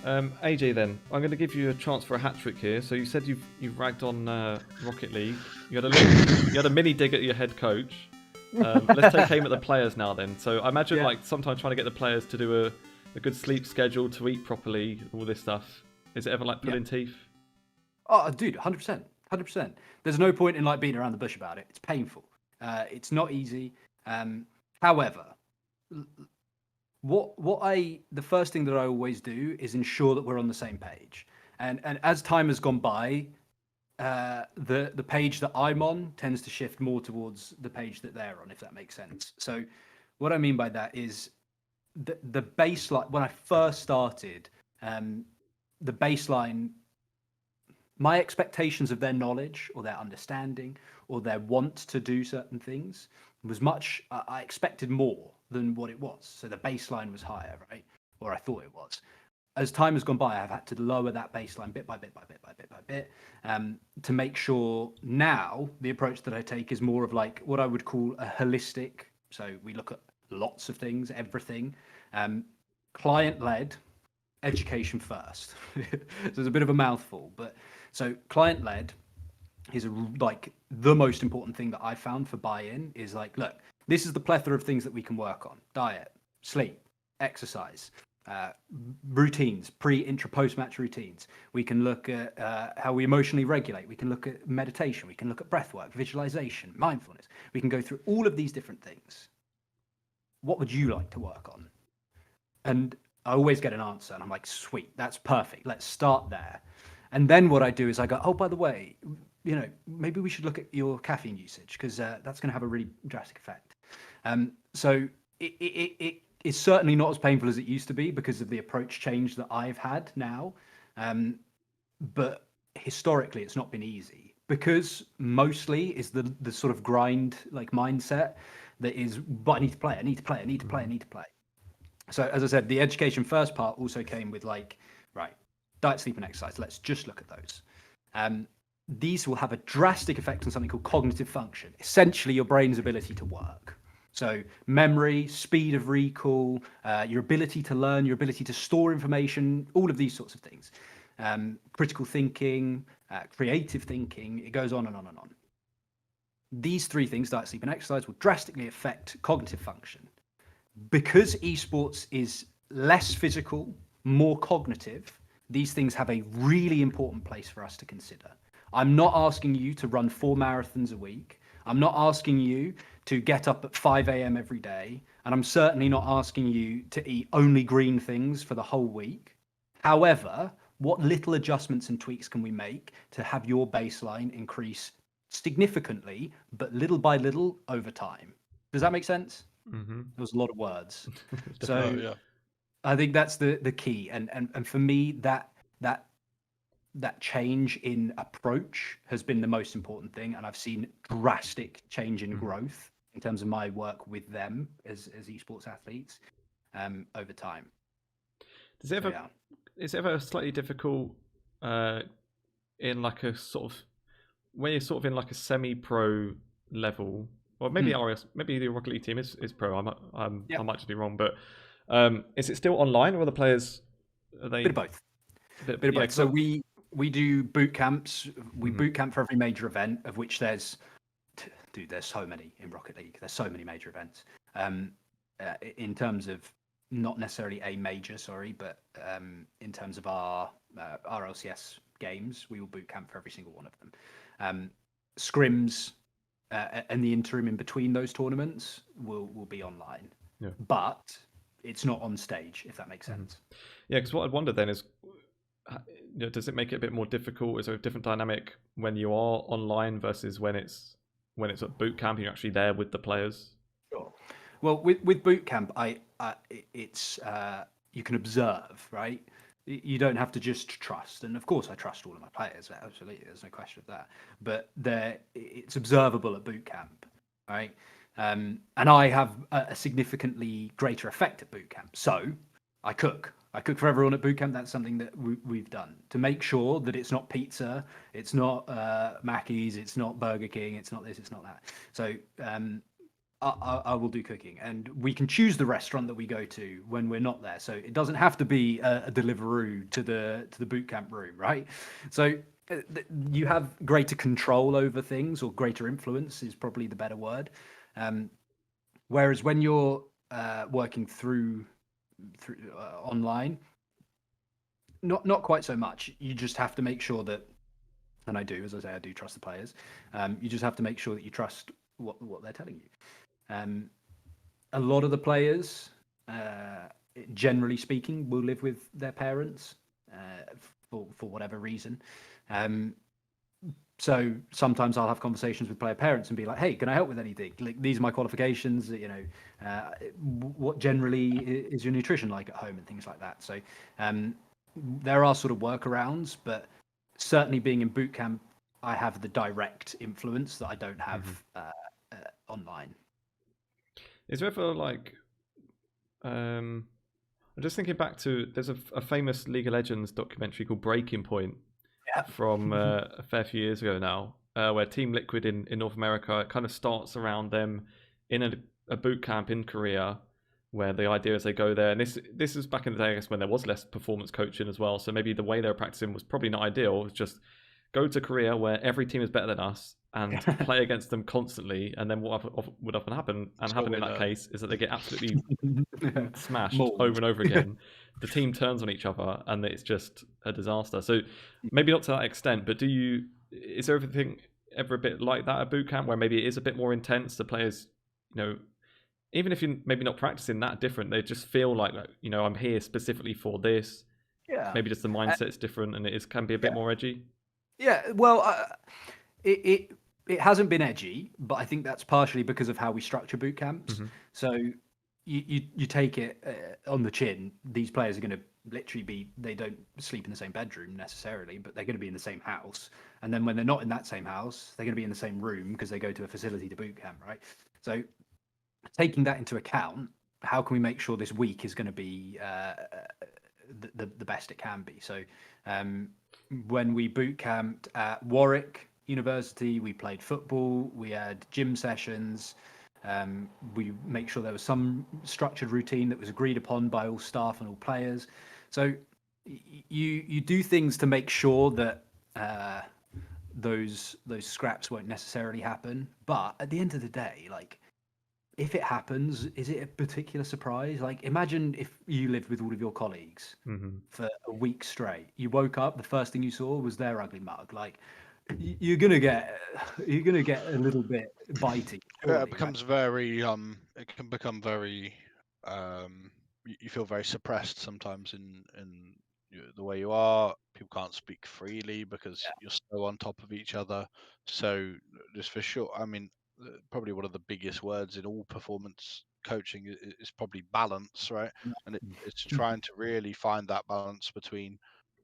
AJ, then I'm going to give you a chance for a hat trick here. So you said you've ragged on Rocket League. You had a mini dig at your head coach. Let's take aim at the players now then. So I imagine like sometimes trying to get the players to do a good sleep schedule, to eat properly, all this stuff. Is it ever like pulling teeth? Oh, dude, 100%. 100%. There's no point in like beating around the bush about it. It's painful. It's not easy. However, the first thing that I always do is ensure that we're on the same page. And as time has gone by, the page that I'm on tends to shift more towards the page that they're on, if that makes sense. So what I mean by that is the baseline, when I first started, the baseline, my expectations of their knowledge or their understanding or their want to do certain things was much, I expected more than what it was. So the baseline was higher, right? Or I thought it was. As time has gone by, I've had to lower that baseline bit by bit to make sure now the approach that I take is more of like what I would call a holistic. So we look at lots of things, everything, client-led, education first. So it's a bit of a mouthful, but so client-led is like the most important thing that I found for buy-in is like, look, this is the plethora of things that we can work on: diet, sleep, exercise, routines, pre, intra, post-match routines. We can look at how we emotionally regulate. We can look at meditation. We can look at breath work, visualization, mindfulness. We can go through all of these different things. What would you like to work on? And I always get an answer, and I'm like, sweet, that's perfect. Let's start there. And then what I do is I go, oh, by the way, maybe we should look at your caffeine usage because that's going to have a really drastic effect. So it is certainly not as painful as it used to be because of the approach change that I've had now. But historically, it's not been easy because mostly is the sort of grind like mindset that is, but I need to play, I need to play, I need to play, I need to play. So as I said, the education first part also came with like, right, diet, sleep, and exercise. Let's just look at those. These will have a drastic effect on something called cognitive function, essentially your brain's ability to work. So memory, speed of recall, your ability to learn, your ability to store information, all of these sorts of things. Critical thinking, creative thinking, it goes on and on and on. These three things, diet, sleep, and exercise, will drastically affect cognitive function. Because esports is less physical, more cognitive, these things have a really important place for us to consider. I'm not asking you to run 4 marathons a week. I'm not asking you to get up at 5 a.m. every day. And I'm certainly not asking you to eat only green things for the whole week. However, what little adjustments and tweaks can we make to have your baseline increase significantly, but little by little over time? Does that make sense? Mm-hmm. There was a lot of words. Oh, yeah. I think that's the key. And for me, that change in approach has been the most important thing. And I've seen drastic change in growth in terms of my work with them as esports athletes over time. Is it ever slightly difficult in like a sort of, when you're sort of in like a semi-pro level, or maybe RS, maybe the Rocket League team is pro. I might just be wrong, but is it still online, or are the players? Are they bit of both? Bit of both. So we do boot camps. We boot camp for every major event, of which there's so many in Rocket League. There's so many major events. In terms of not necessarily a major, but in terms of our LCS games, we will boot camp for every single one of them. Scrims and the interim in between those tournaments will be online, but it's not on stage, if that makes sense. Yeah, because what I'd wonder then is, does it make it a bit more difficult? Is there a different dynamic when you are online versus when it's at boot camp and you're actually there with the players? Sure. Well, with boot camp, it's you can observe, right? You don't have to just trust, and of course, I trust all of my players. Absolutely, there's no question of that. But it's observable at boot camp, right? And I have a significantly greater effect at boot camp. So I cook for everyone at boot camp. That's something that we've done to make sure that it's not pizza, it's not Mackey's, it's not Burger King, it's not this, it's not that. So I will do cooking, and we can choose the restaurant that we go to when we're not there. So it doesn't have to be a Deliveroo to the boot camp room, right? So you have greater control over things, or greater influence is probably the better word. Whereas when you're working through online, not quite so much. You just have to make sure that, and I do, as I say, I do trust the players. You just have to make sure that you trust what they're telling you. A lot of the players, generally speaking, will live with their parents for whatever reason. So sometimes I'll have conversations with player parents and be like, "Hey, can I help with anything? Like, these are my qualifications. You know, what generally is your nutrition like at home and things like that." So there are sort of workarounds, but certainly being in boot camp, I have the direct influence that I don't have online. Is there ever like, I'm just thinking back to there's a famous League of Legends documentary called Breaking Point Yeah. from a fair few years ago now, where Team Liquid in North America, it kind of starts around them in a boot camp in Korea, where the idea is they go there, and this is back in the day, I guess, when there was less performance coaching as well. So maybe the way they were practicing was probably not ideal. It's just go to Korea where every team is better than us and play against them constantly, and then what would often happen and happen in that case is that they get absolutely smashed over and over again. The team turns on each other, and it's just a disaster. So maybe not to that extent, but is there everything ever a bit like that at boot camp where maybe it is a bit more intense? The players, even if you're maybe not practicing that different, they just feel like I'm here specifically for this. Yeah. Maybe just the mindset's different, and can be a bit more edgy. Yeah. Well, it hasn't been edgy, but I think that's partially because of how we structure boot camps. Mm-hmm. So you take it on the chin. These players are going to literally they don't sleep in the same bedroom necessarily, but they're going to be in the same house. And then when they're not in that same house, they're going to be in the same room because they go to a facility to boot camp, right? So taking that into account, how can we make sure this week is going to be the best it can be? So when we boot camped at Warwick University, we played football, we had gym sessions. We make sure there was some structured routine that was agreed upon by all staff and all players. So you do things to make sure that those scraps won't necessarily happen. But at the end of the day, like, if it happens, is it a particular surprise? Like, imagine if you lived with all of your colleagues for a week straight. You woke up, the first thing you saw was their ugly mug. Like, you're gonna get a little bit bitey. Yeah, it becomes very it can become very you feel very suppressed sometimes in the way you are. People can't speak freely because you're so on top of each other. So just for sure, I mean, probably one of the biggest words in all performance coaching is probably balance, right? And it's trying to really find that balance between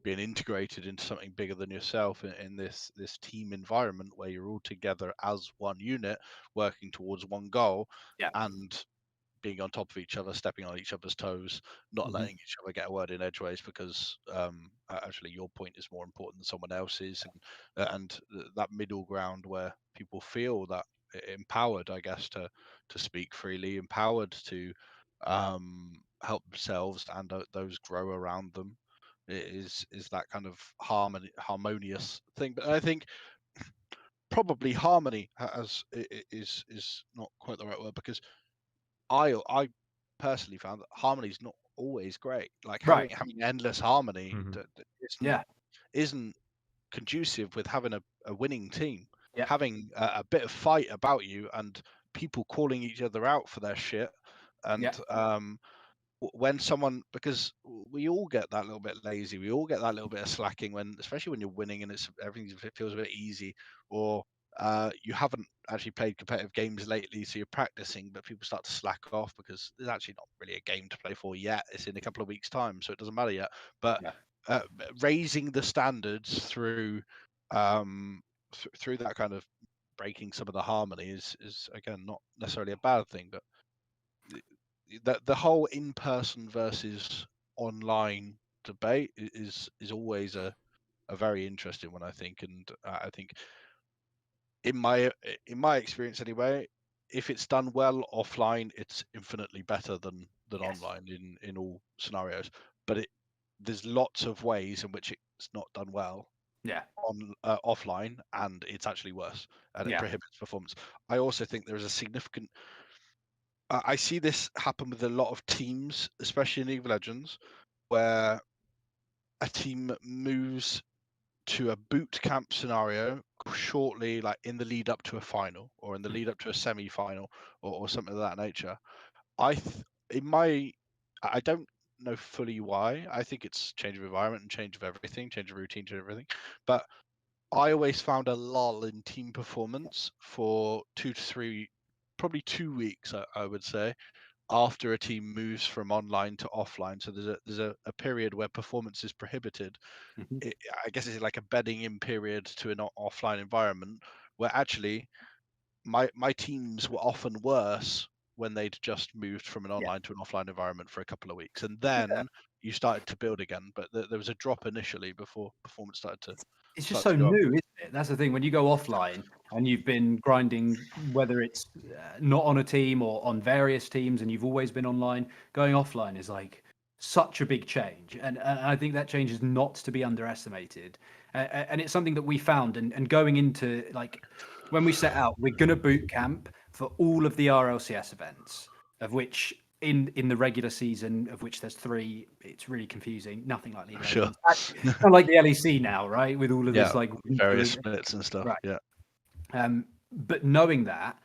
being integrated into something bigger than yourself in this team environment where you're all together as one unit working towards one goal, and being on top of each other, stepping on each other's toes, not letting each other get a word in edgeways because actually your point is more important than someone else's, and that middle ground where people feel that empowered, I guess, to speak freely, empowered to help themselves and those grow around them, is that kind of harmonious thing. But I think probably harmony is not quite the right word, because I personally found that harmony is not always great. Like having endless harmony that isn't conducive with having a winning team. Having a bit of fight about you and people calling each other out for their shit, and when someone, because we all get that little bit lazy, we all get that little bit of slacking when, especially when you're winning and everything feels a bit easy, or you haven't actually played competitive games lately, so you're practicing, but people start to slack off because there's actually not really a game to play for yet. It's in a couple of weeks' time, so it doesn't matter yet. But raising the standards through through that kind of breaking some of the harmony is again not necessarily a bad thing, but the whole in-person versus online debate is always a very interesting one, I think. And I think in my experience anyway, if it's done well offline, it's infinitely better than Yes. online in all scenarios. But there's lots of ways in which it's not done well Yeah. on offline, and it's actually worse, and it Yeah. prohibits performance. I also think there is a significant. I see this happen with a lot of teams, especially in League of Legends, where a team moves to a boot camp scenario shortly, like in the lead up to a final or in the lead up to a semi-final or something of that nature. I don't know fully why. I think it's change of environment and change of everything, change of routine, change of everything. But I always found a lull in team performance for 2 to 3, probably 2 weeks, I would say, after a team moves from online to offline. So there's a period where performance is prohibited. Mhm. I guess it's like a bedding in period to an offline environment where actually my teams were often worse when they'd just moved from an Yeah. online to an offline environment for a couple of weeks, and Yeah. then you started to build again. But there was a drop initially before performance started to It's just start so to go up. new, isn't it? That's the thing. When you go offline and you've been grinding, whether it's not on a team or on various teams, and you've always been online, going offline is like such a big change. And I think that change is not to be underestimated. And it's something that we found. And going into like when we set out, we're going to boot camp for all of the RLCS events, of which in the regular season, of which there's 3, it's really confusing. Nothing like League of Sure. Legends. Kind of like the LEC now, right? With all of Yeah, this like various splits and stuff. right. Yeah. But knowing that,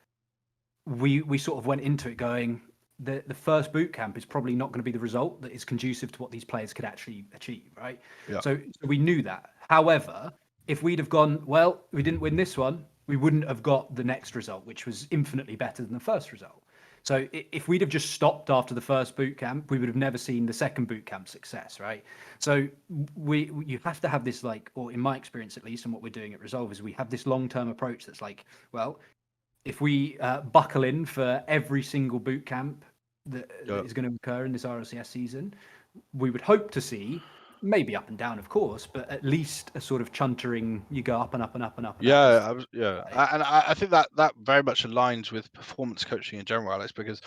we sort of went into it going, the first boot camp is probably not going to be the result that is conducive to what these players could actually achieve, right? Yeah. So we knew that. However, if we'd have gone, well, we didn't win this one, we wouldn't have got the next result, which was infinitely better than the first result. So if we'd have just stopped after the first boot camp, we would have never seen the second boot camp success, right? So you have to have this like, or in my experience at least, and what we're doing at Resolve is we have this long-term approach that's like, well, if we buckle in for every single boot camp that is going to occur in this RLCS season, we would hope to see, maybe up and down, of course, but at least a sort of chuntering. You go up and up and up and up. And up. And I think that very much aligns with performance coaching in general, Alex, because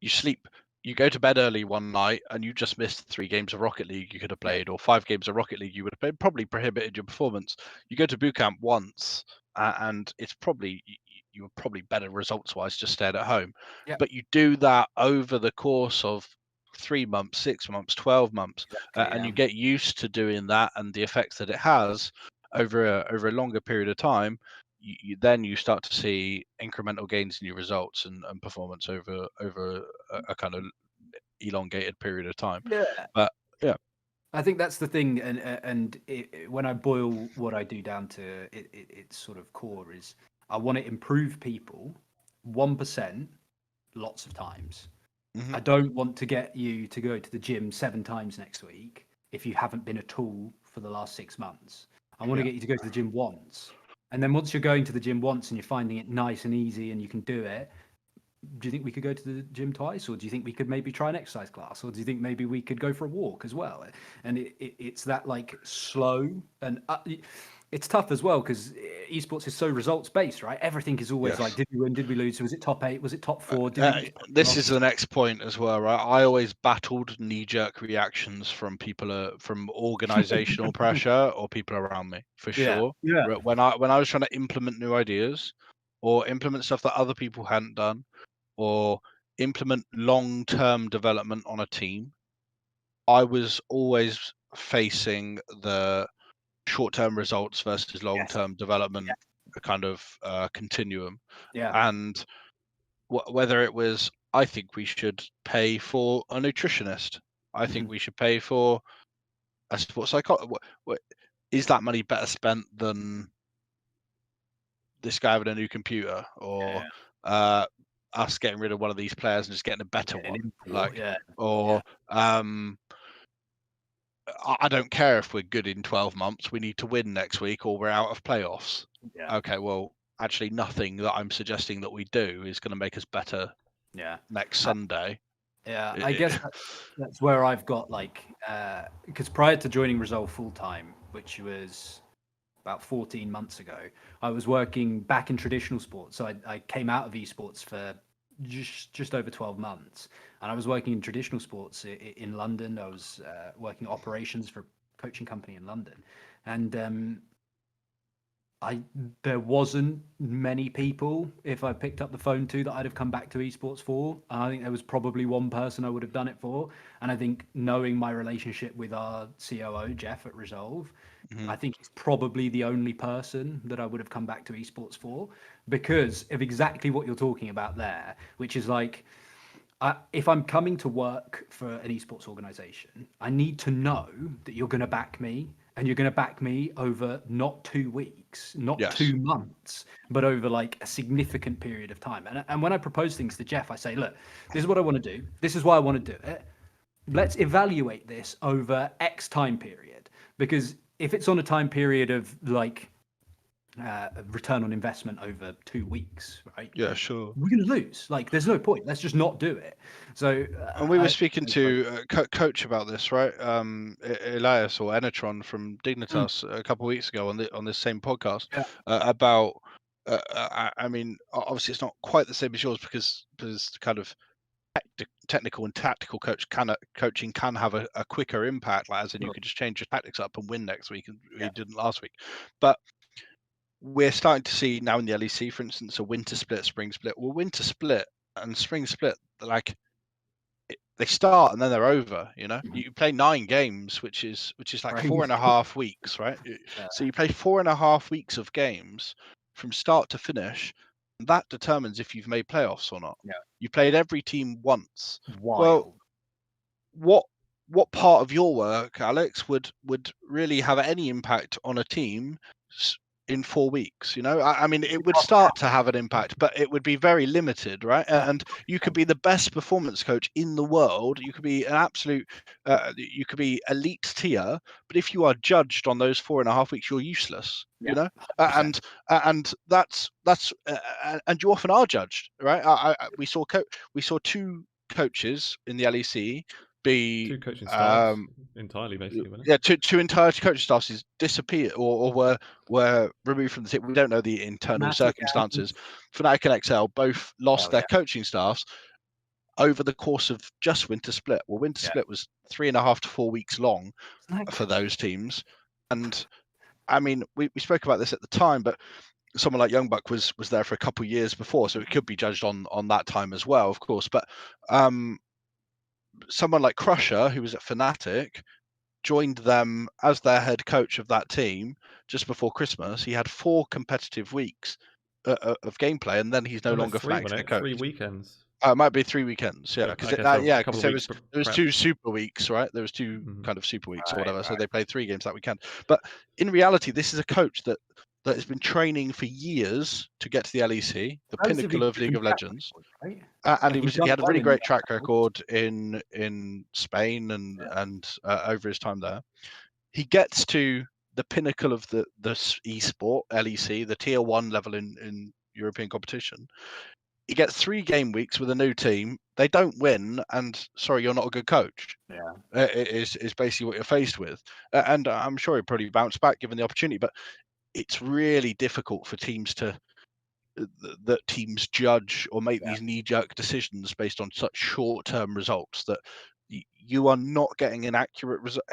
you go to bed early one night and you just missed 3 games of Rocket League you could have played, or 5 games of Rocket League you would have played, probably prohibited your performance. You go to boot camp once, and it's probably you were probably better results wise just stayed at home. Yeah. But you do that over the course of 3 months, 6 months, 12 months, and you get used to doing that and the effects that it has over a longer period of time. Then you start to see incremental gains in your results and performance over a kind of elongated period of time. Yeah. But yeah, I think that's the thing, and when I boil what I do down to its sort of core is I want to improve people 1% lots of times. I don't want to get you to go to the gym 7 times next week if you haven't been at all for the last 6 months. I want to get you to go to the gym once. And then once you're going to the gym once and you're finding it nice and easy and you can do it, do you think we could go to the gym twice? Or do you think we could maybe try an exercise class? Or do you think maybe we could go for a walk as well? And it's that like slow and it's tough as well because esports is so results based, right? Everything is always like, did we win? Did we lose? Was it top 8? Was it top 4? This is the next point as well, right? I always battled knee-jerk reactions from people, from organizational pressure or people around me, for sure. Yeah. When I was trying to implement new ideas or implement stuff that other people hadn't done, or implement long-term development on a team, I was always facing the short-term results versus long-term development kind of continuum. Yeah. And whether it was, I think we should pay for a nutritionist, I think we should pay for a sports psychologist. Is that money better spent than this guy with a new computer, or us getting rid of one of these players and just getting a better one? I don't care if we're good in 12 months. We need to win next week, or we're out of playoffs. Yeah. Okay, well, actually, nothing that I'm suggesting that we do is going to make us better. Next Sunday. Yeah, I guess that's where I've got like, because prior to joining Resolve full time, which was about 14 months ago, I was working back in traditional sports. So I came out of esports for just over 12 months, and I was working in traditional sports in London. I was working operations for a coaching company in London, and there wasn't many people, if I picked up the phone to, that I'd have come back to esports for. And I think there was probably one person I would have done it for. And I think, knowing my relationship with our COO Jeff at Resolve, I think he's probably the only person that I would have come back to esports for, because of exactly what you're talking about there, which is like, if I'm coming to work for an esports organization, I need to know that you're going to back me, and you're going to back me over not 2 weeks, not Yes. 2 months, but over like a significant period of time. And when I propose things to Jeff, I say, look, this is what I want to do. This is why I want to do it. Let's evaluate this over X time period. Because if it's on a time period of like a return on investment over 2 weeks, right? Yeah, sure. We're going to lose. Like, there's no point. Let's just not do it. So, And we were speaking to coach about this, right? Elias or Enetron from Dignitas a couple of weeks ago on this same podcast about. I mean, obviously, it's not quite the same as yours because kind of technical and tactical coaching can have a quicker impact. Like, as in, you could just change your tactics up and win next week, and we didn't last week. But we're starting to see now in the LEC, for instance, a winter split, spring split. Well, winter split and spring split, like, they start and then they're over. You know, you play 9 games, which is like Crazy. 4.5 weeks, right? So you play 4.5 weeks of games from start to finish, and that determines if you've made playoffs or not. Yeah. You played every team once. Wild. Well, what part of your work, Alex, would really have any impact on a team in 4 weeks? You know, I mean, it would start to have an impact, but it would be very limited, right? And you could be the best performance coach in the world. You could be an absolute, you could be elite tier, but if you are judged on those 4.5 weeks, you're useless. You know, and that's and you often are judged, right? We saw 2 coaches in the LEC be 2 coaching staffs entirely, basically. Wasn't it? yeah, two entire coaching staffs disappeared or were removed from the team. We don't know the internal Fnatic circumstances. Fnatic and XL both lost their coaching staffs over the course of just winter split. Well, winter split was 3.5 to 4 weeks long for those teams, and I mean, we spoke about this at the time, but someone like Youngbuck was there for a couple of years before, so it could be judged on that time as well, of course. But someone like Crusher, who was at Fnatic, joined them as their head coach of that team just before Christmas. He had 4 competitive weeks of gameplay, and then he's no longer Fnatic's head coach. 3 weekends. It might be 3 weekends, yeah, because there was 2 super weeks, right? There was 2 kind of super weeks or whatever, so they played 3 games that weekend. But in reality, this is a coach that has been training for years to get to the LEC, the pinnacle of League of Legends, right? and he had a really great track record in Spain and over his time there. He gets to the pinnacle of the esport LEC, the tier 1 level in European competition. He gets 3 game weeks with a new team. They don't win, and sorry, you're not a good coach. Yeah, is basically what you're faced with, and I'm sure he'd probably bounce back given the opportunity. But it's really difficult for teams that teams judge or make these knee-jerk decisions based on such short-term results that you are not getting an accurate result.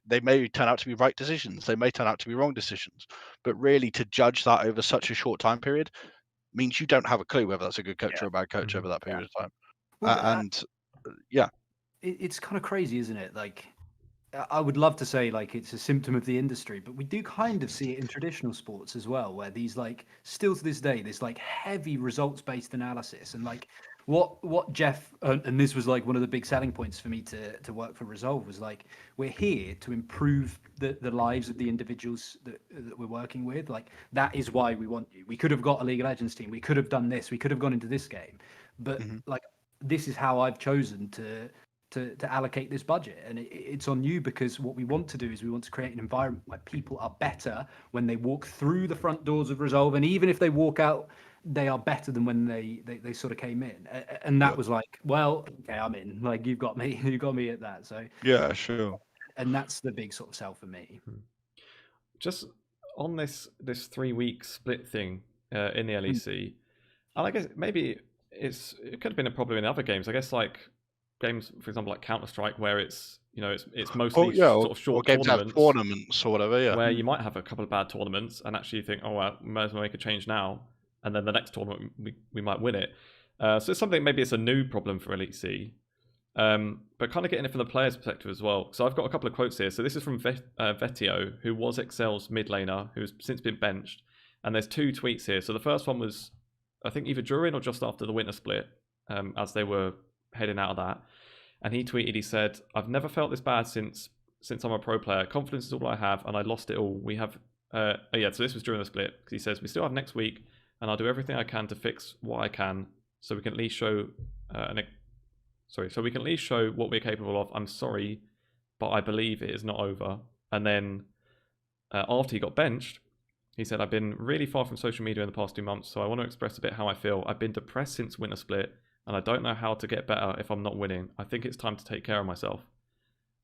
They may turn out to be right decisions. They may turn out to be wrong decisions. But really, to judge that over such a short time period means you don't have a clue whether that's a good coach or a bad coach over that period of time. Well, it's kind of crazy, isn't it? Like, I would love to say like it's a symptom of the industry, but we do kind of see it in traditional sports as well, where these like still to this day, this like heavy results-based analysis, and like what Jeff and this was like one of the big selling points for me to work for Resolve was like, we're here to improve the lives of the individuals that we're working with. Like, that is why we want you. We could have got a League of Legends team. We could have done this. We could have gone into this game, but like, this is how I've chosen to allocate this budget, and it's on you, because what we want to do is we want to create an environment where people are better when they walk through the front doors of Resolve, and even if they walk out, they are better than when they sort of came in. And that was like, well, okay, I'm in. Like, you got me at that. So yeah, sure. And that's the big sort of sell for me. just on this 3-week split thing in the Mm. LEC, and I guess maybe it could have been a problem in other games. I guess like games, for example, like Counter-Strike, where it's it's Oh mostly yeah, sort of or short games have tournaments, tournaments or whatever. Yeah. where you might have a couple of bad tournaments and actually think, oh, well, we might as well make a change now, and then the next tournament we might win it. So it's something, maybe it's a new problem for Elite C, but kind of getting it from the player's perspective as well. So I've got a couple of quotes here. So this is from Vetio, who was Excel's mid laner, who's since been benched, and there's 2 tweets here. So the first one was, I think, either during or just after the winter split, as they were heading out of that. And he tweeted, he said, "I've never felt this bad since I'm a pro player. Confidence is all I have, and I lost it all. We have, so this was during the split. He says, we still have next week, and I'll do everything I can to fix what I can, so we can at least show, so we can at least show what we're capable of. I'm sorry, but I believe it is not over." And then after he got benched, he said, "I've been really far from social media in the past 2 months, so I want to express a bit how I feel. I've been depressed since winter split, and I don't know how to get better if I'm not winning. I think it's time to take care of myself."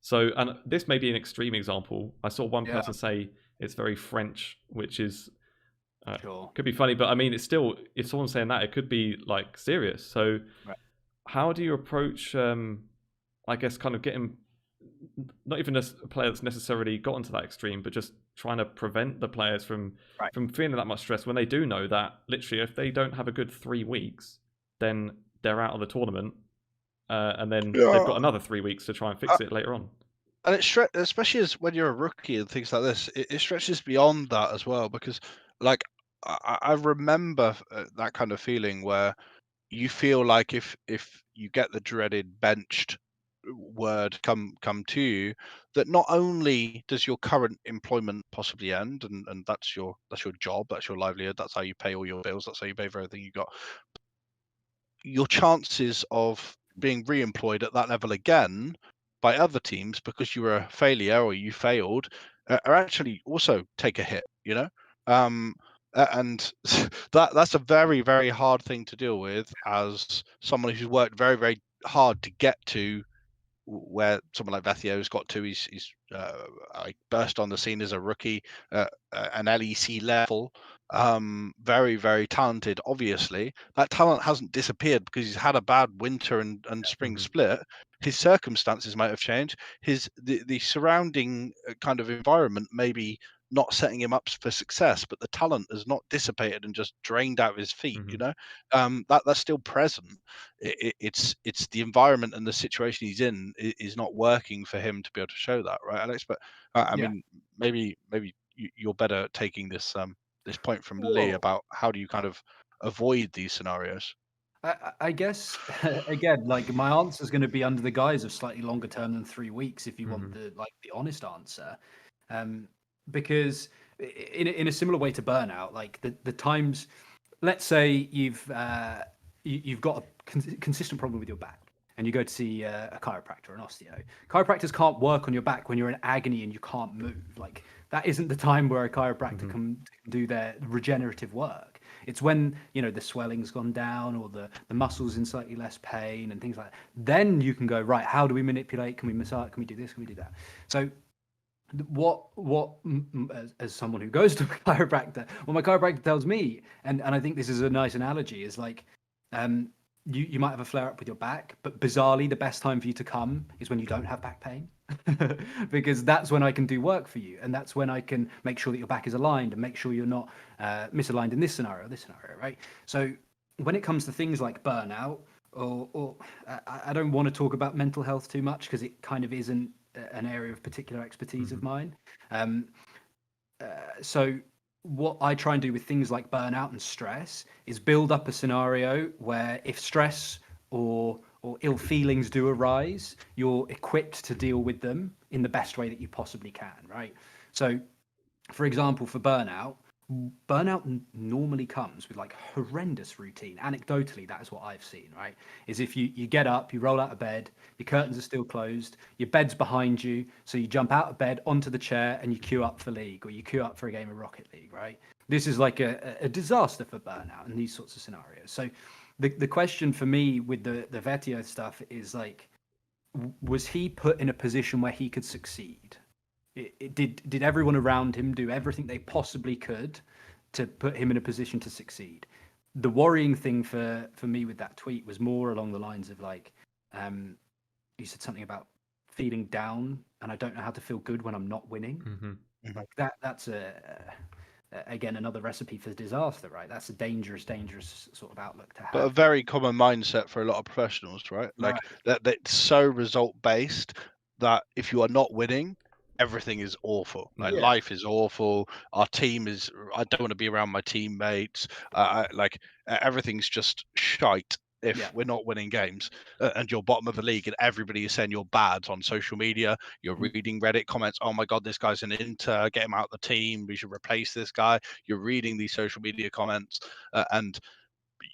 So, and this may be an extreme example. I saw one person say it's very French, which is Sure. could be funny, but I mean, it's still, if someone's saying that, it could be like serious. So, Right. how do you approach, I guess, kind of getting not even a player that's necessarily gotten to that extreme, but just trying to prevent the players from Right. feeling that much stress when they do know that literally if they don't have a good 3 weeks, then they're out of the tournament, and then they've got another 3 weeks to try and fix it later on. And especially as when you're a rookie and things like this, it stretches beyond that as well, because like I remember that kind of feeling where you feel like if you get the dreaded benched word come to you, that not only does your current employment possibly end, and that's your job, that's your livelihood, that's how you pay all your bills, that's how you pay for everything you got, your chances of being re-employed at that level again by other teams because you were a failure or you failed are actually also take a hit, and that's a very, very hard thing to deal with as someone who's worked very, very hard to get to where someone like Vatio's got to. He's like burst on the scene as a rookie, an LEC level, very, very talented. Obviously, that talent hasn't disappeared because he's had a bad winter and spring split. His circumstances might have changed. The surrounding kind of environment maybe not setting him up for success, but the talent has not dissipated and just drained out of his feet. That's still present. It's the environment and the situation he's in is not working for him to be able to show that, right, Alex? But I mean, maybe you're better at taking this this point from Lee about how do you kind of avoid these scenarios. I guess again, like my answer is going to be under the guise of slightly longer term than 3 weeks, if you want the honest answer, because in a similar way to burnout, like the times, let's say you've got a consistent problem with your back, and you go to see a chiropractor or an osteo. Chiropractors can't work on your back when you're in agony and you can't move. Like that isn't the time where a chiropractor can do their regenerative work. It's when the swelling's gone down or the muscles in slightly less pain and things like that. Then you can go, right, how do we manipulate? Can we massage? Can we do this? Can we do that? So as someone who goes to a chiropractor, what my chiropractor tells me, and I think this is a nice analogy, is like you might have a flare up with your back, but bizarrely the best time for you to come is when you don't have back pain. Because that's when I can do work for you, and that's when I can make sure that your back is aligned and make sure you're not misaligned in this scenario, right? So when it comes to things like burnout, or I don't want to talk about mental health too much because it kind of isn't an area of particular expertise of mine. So what I try and do with things like burnout and stress is build up a scenario where if stress or ill feelings do arise, you're equipped to deal with them in the best way that you possibly can, right? So, for example, for burnout normally comes with like horrendous routine. Anecdotally, that is what I've seen, right? Is if you get up, you roll out of bed, your curtains are still closed, your bed's behind you, so you jump out of bed onto the chair and you queue up for League or you queue up for a game of Rocket League, right? This is like a disaster for burnout and these sorts of scenarios. So the question for me with the Vetio stuff is like, was he put in a position where he could succeed? Did everyone around him do everything they possibly could to put him in a position to succeed? The worrying thing for me with that tweet was more along the lines of like, you said something about feeling down, and I don't know how to feel good when I'm not winning. Mm-hmm. Like that's again another recipe for disaster, right? That's a dangerous sort of outlook to have. But a very common mindset for a lot of professionals, right? Like that's so result based that if you are not winning, everything is awful. Like life is awful. Our team is. I don't want to be around my teammates. Everything's just shite if we're not winning games, and you're bottom of the league, and everybody is saying you're bad on social media. You're reading Reddit comments. Oh my God, this guy's an Inter. Get him out of the team. We should replace this guy. You're reading these social media comments, and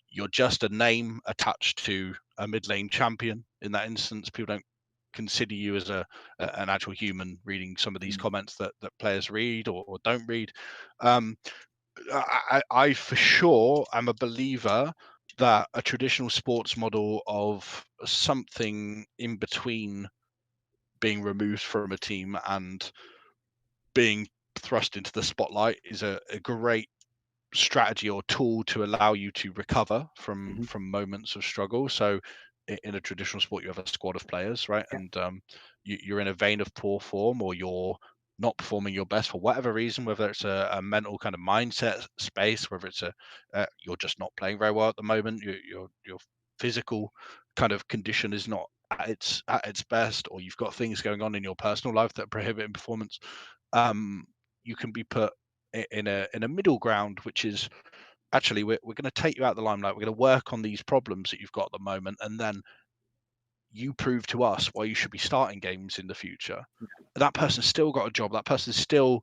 you're just a name attached to a mid lane champion. In that instance, people don't consider you as an actual human reading some of these comments that players read or don't read. I for sure am a believer that a traditional sports model of something in between being removed from a team and being thrust into the spotlight is a great strategy or tool to allow you to recover from moments of struggle. So in a traditional sport, you have a squad of players, right? And you're in a vein of poor form, or you're not performing your best for whatever reason, whether it's a mental kind of mindset space, whether it's you're just not playing very well at the moment, your physical kind of condition is not at its best, or you've got things going on in your personal life that are prohibiting performance. You can be put in a middle ground, which is actually we're going to take you out of the limelight. We're going to work on these problems that you've got at the moment, and then you prove to us why you should be starting games in the future. That person's still got a job. That person's still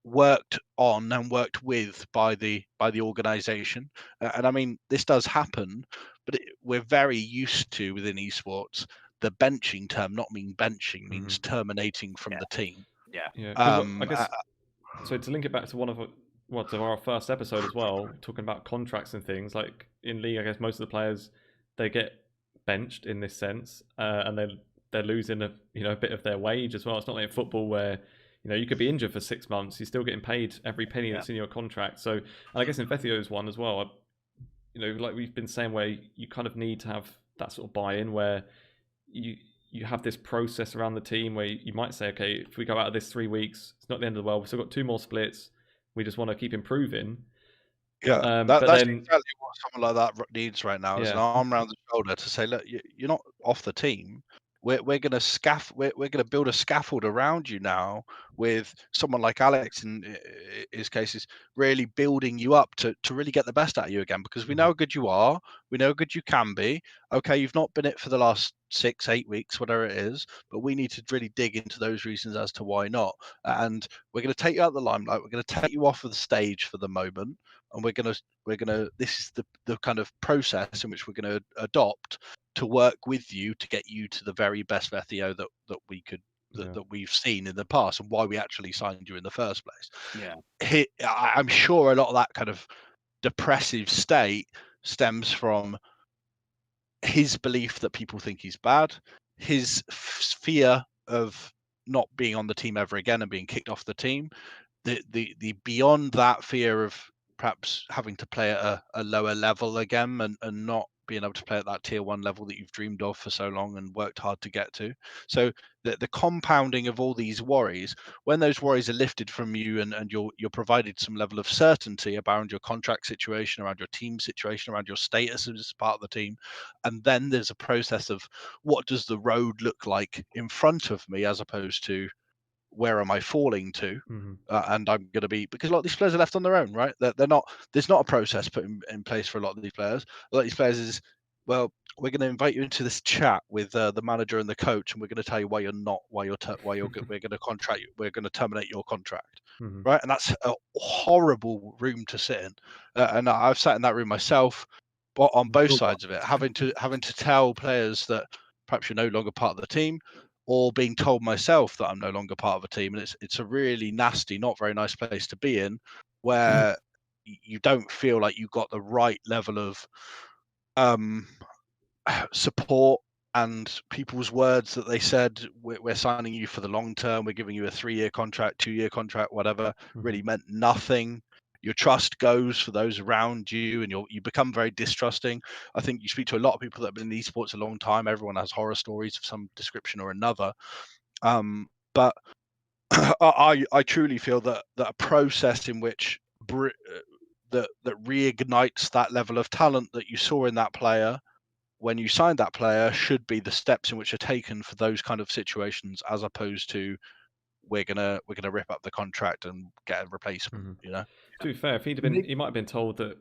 worked on and worked with by the organization. And I mean, this does happen, but we're very used to within esports the benching term not mean benching, means terminating from the team. Yeah. I guess so. To link it back to to our first episode as well, talking about contracts and things, like in league, I guess most of the players they get benched in this sense, and they're losing a bit of their wage as well. It's not like in football where you could be injured for 6 months, you're still getting paid every penny that's in your contract. So, and I guess in Vethio's one as well, like we've been saying, where you kind of need to have that sort of buy-in where you have this process around the team where you might say, okay, if we go out of this 3 weeks, it's not the end of the world. We've still got 2 more splits. We just want to keep improving. Yeah, that's exactly what someone like that needs right now, is an arm around the shoulder to say, look, you're not off the team. We're going to build a scaffold around you now with someone like Alex in his case is really building you up to really get the best out of you again, because we know how good you are, we know how good you can be. Okay, you've not been it for the last 6-8 weeks, whatever it is, but we need to really dig into those reasons as to why not. And we're going to take you out of the limelight. We're going to take you off of the stage for the moment, and we're gonna this is the kind of process in which we're going to adopt to work with you to get you to the very best Vethio that we could that we've seen in the past, and why we actually signed you in the first place. I'm sure a lot of that kind of depressive state stems from his belief that people think he's bad, his fear of not being on the team ever again and being kicked off the team, the beyond that fear of perhaps having to play at a lower level again, and not being able to play at that tier 1 level that you've dreamed of for so long and worked hard to get to. So the compounding of all these worries, when those worries are lifted from you, and you're provided some level of certainty around your contract situation, around your team situation, around your status as part of the team, and then there's a process of what does the road look like in front of me, as opposed to where am I falling to? And I'm going to be, because a lot of these players are left on their own, right? They're not. There's not a process put in place for a lot of these players. A lot of these players is, well, we're going to invite you into this chat with the manager and the coach, and we're going to tell you why you're not, we're going to contract you, we're going to terminate your contract, right? And that's a horrible room to sit in, and I've sat in that room myself, but on both sides of it, having to tell players that perhaps you're no longer part of the team, or being told myself that I'm no longer part of a team. And it's a really nasty, not very nice place to be in, where you don't feel like you've got the right level of support and people's words that they said, we're signing you for the long term, we're giving you a 3-year contract, 2-year contract, whatever, really meant nothing. Your trust goes for those around you, and you become very distrusting. I think you speak to a lot of people that have been in esports a long time. Everyone has horror stories of some description or another. But I truly feel that a process in which that reignites that level of talent that you saw in that player when you signed that player should be the steps in which are taken for those kind of situations, as opposed to we're gonna rip up the contract and get a replacement. You know. To be fair, if he might have been told that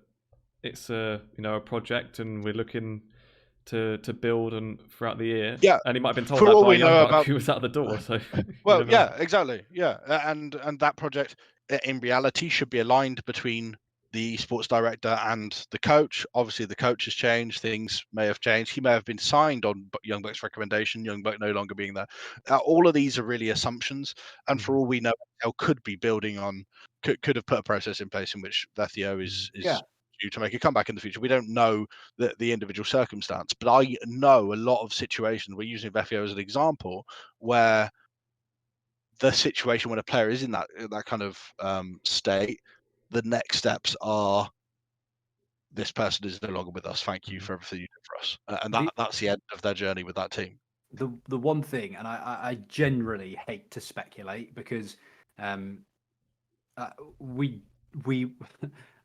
it's a project and we're looking to build and throughout the year. Yeah, and he might have been told for that all by we a young know buck about who was out the door. So well, yeah, exactly, yeah, and that project in reality should be aligned between the sports director and the coach. Obviously, the coach has changed; things may have changed. He may have been signed on Young Buck's recommendation. Young Buck no longer being there. All of these are really assumptions, and for all we know, Excel could be building on, could have put a process in place in which Vethio is due to make a comeback in the future. We don't know the individual circumstance, but I know a lot of situations. We're using Vethio as an example where the situation when a player is in that kind of state, the next steps are, this person is no longer with us. Thank you for everything you did for us, and that's the end of their journey with that team. The one thing, and I generally hate to speculate because we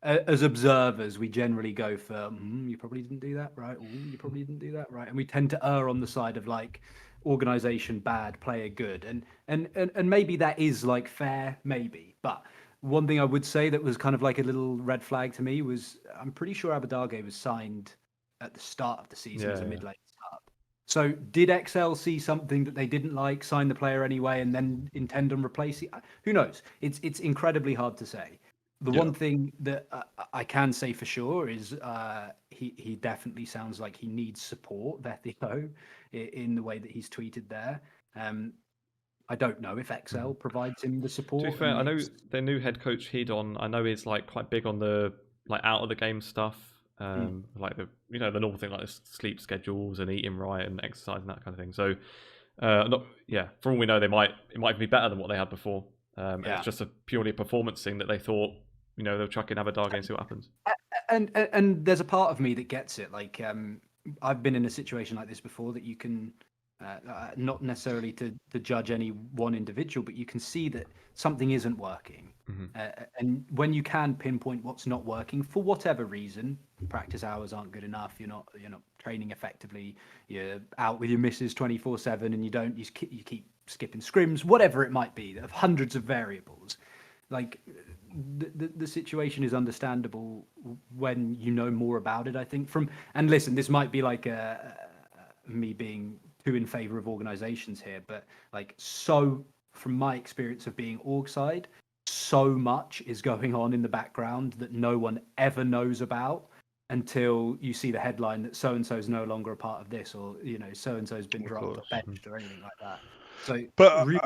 as observers, we generally go for you probably didn't do that right. You probably didn't do that right, and we tend to err on the side of like organization bad, player good, and maybe that is like fair, maybe. But one thing I would say that was kind of like a little red flag to me was I'm pretty sure Abadage was signed at the start of the season as a mid-lane start. So did XL see something that they didn't like, sign the player anyway, and then intend on replacing? Who knows? It's incredibly hard to say. The one thing that I can say for sure is he definitely sounds like he needs support, Vethio, in the way that he's tweeted there. I don't know if XL provides him the support. To be fair, I know their new head coach Hedon. I know is like quite big on the like out of the game stuff, like the the normal thing like sleep schedules and eating right and exercise and that kind of thing. So, for all we know, it might be better than what they had before. It's just a purely performance thing that they thought they'll chuck in Abadage and see what happens. And there's a part of me that gets it. Like I've been in a situation like this before that you can. Not necessarily to judge any one individual, but you can see that something isn't working. And when you can pinpoint what's not working for whatever reason, practice hours aren't good enough, you're not training effectively, you're out with your missus 24/7 and you keep skipping scrims, whatever it might be, of hundreds of variables. Like the situation is understandable when you know more about it, I think. And listen, this might be like me being too in favor of organizations here, but like, so from my experience of being org side, so much is going on in the background that no one ever knows about until you see the headline that so and so is no longer a part of this, or so and so has been dropped or benched or anything like that. So, but really,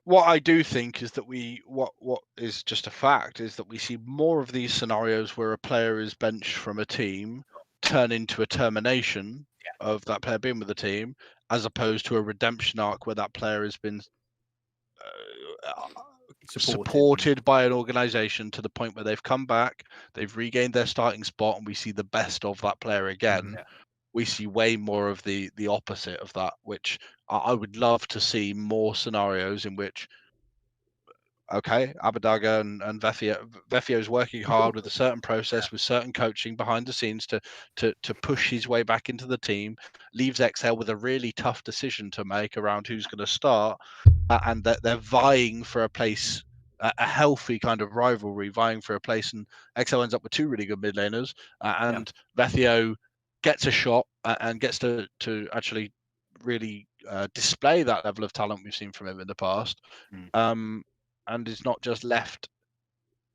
what I do think is that what is just a fact is that we see more of these scenarios where a player is benched from a team turn into a termination of that player being with the team, as opposed to a redemption arc where that player has been supported by an organization to the point where they've come back, they've regained their starting spot, and we see the best of that player again. We see way more of the opposite of that, which I would love to see more scenarios in which, okay, Abadaga and Vethio is working hard with a certain process, with certain coaching behind the scenes to push his way back into the team, leaves XL with a really tough decision to make around who's going to start, and that they're vying for a place, a healthy kind of rivalry, vying for a place, and XL ends up with two really good mid laners, and Vethio gets a shot and gets to actually really display that level of talent we've seen from him in the past. And is not just left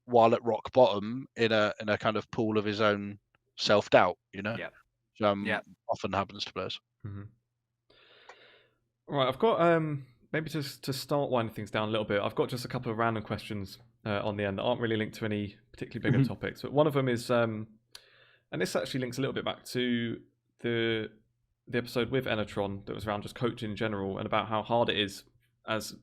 while at rock bottom in a kind of pool of his own self-doubt, often happens to players. All right, I've got maybe just to start winding things down a little bit. I've got just a couple of random questions on the end that aren't really linked to any particularly bigger topics. But one of them is, and this actually links a little bit back to the the episode with Enatron that was around just coaching in general and about how hard it is as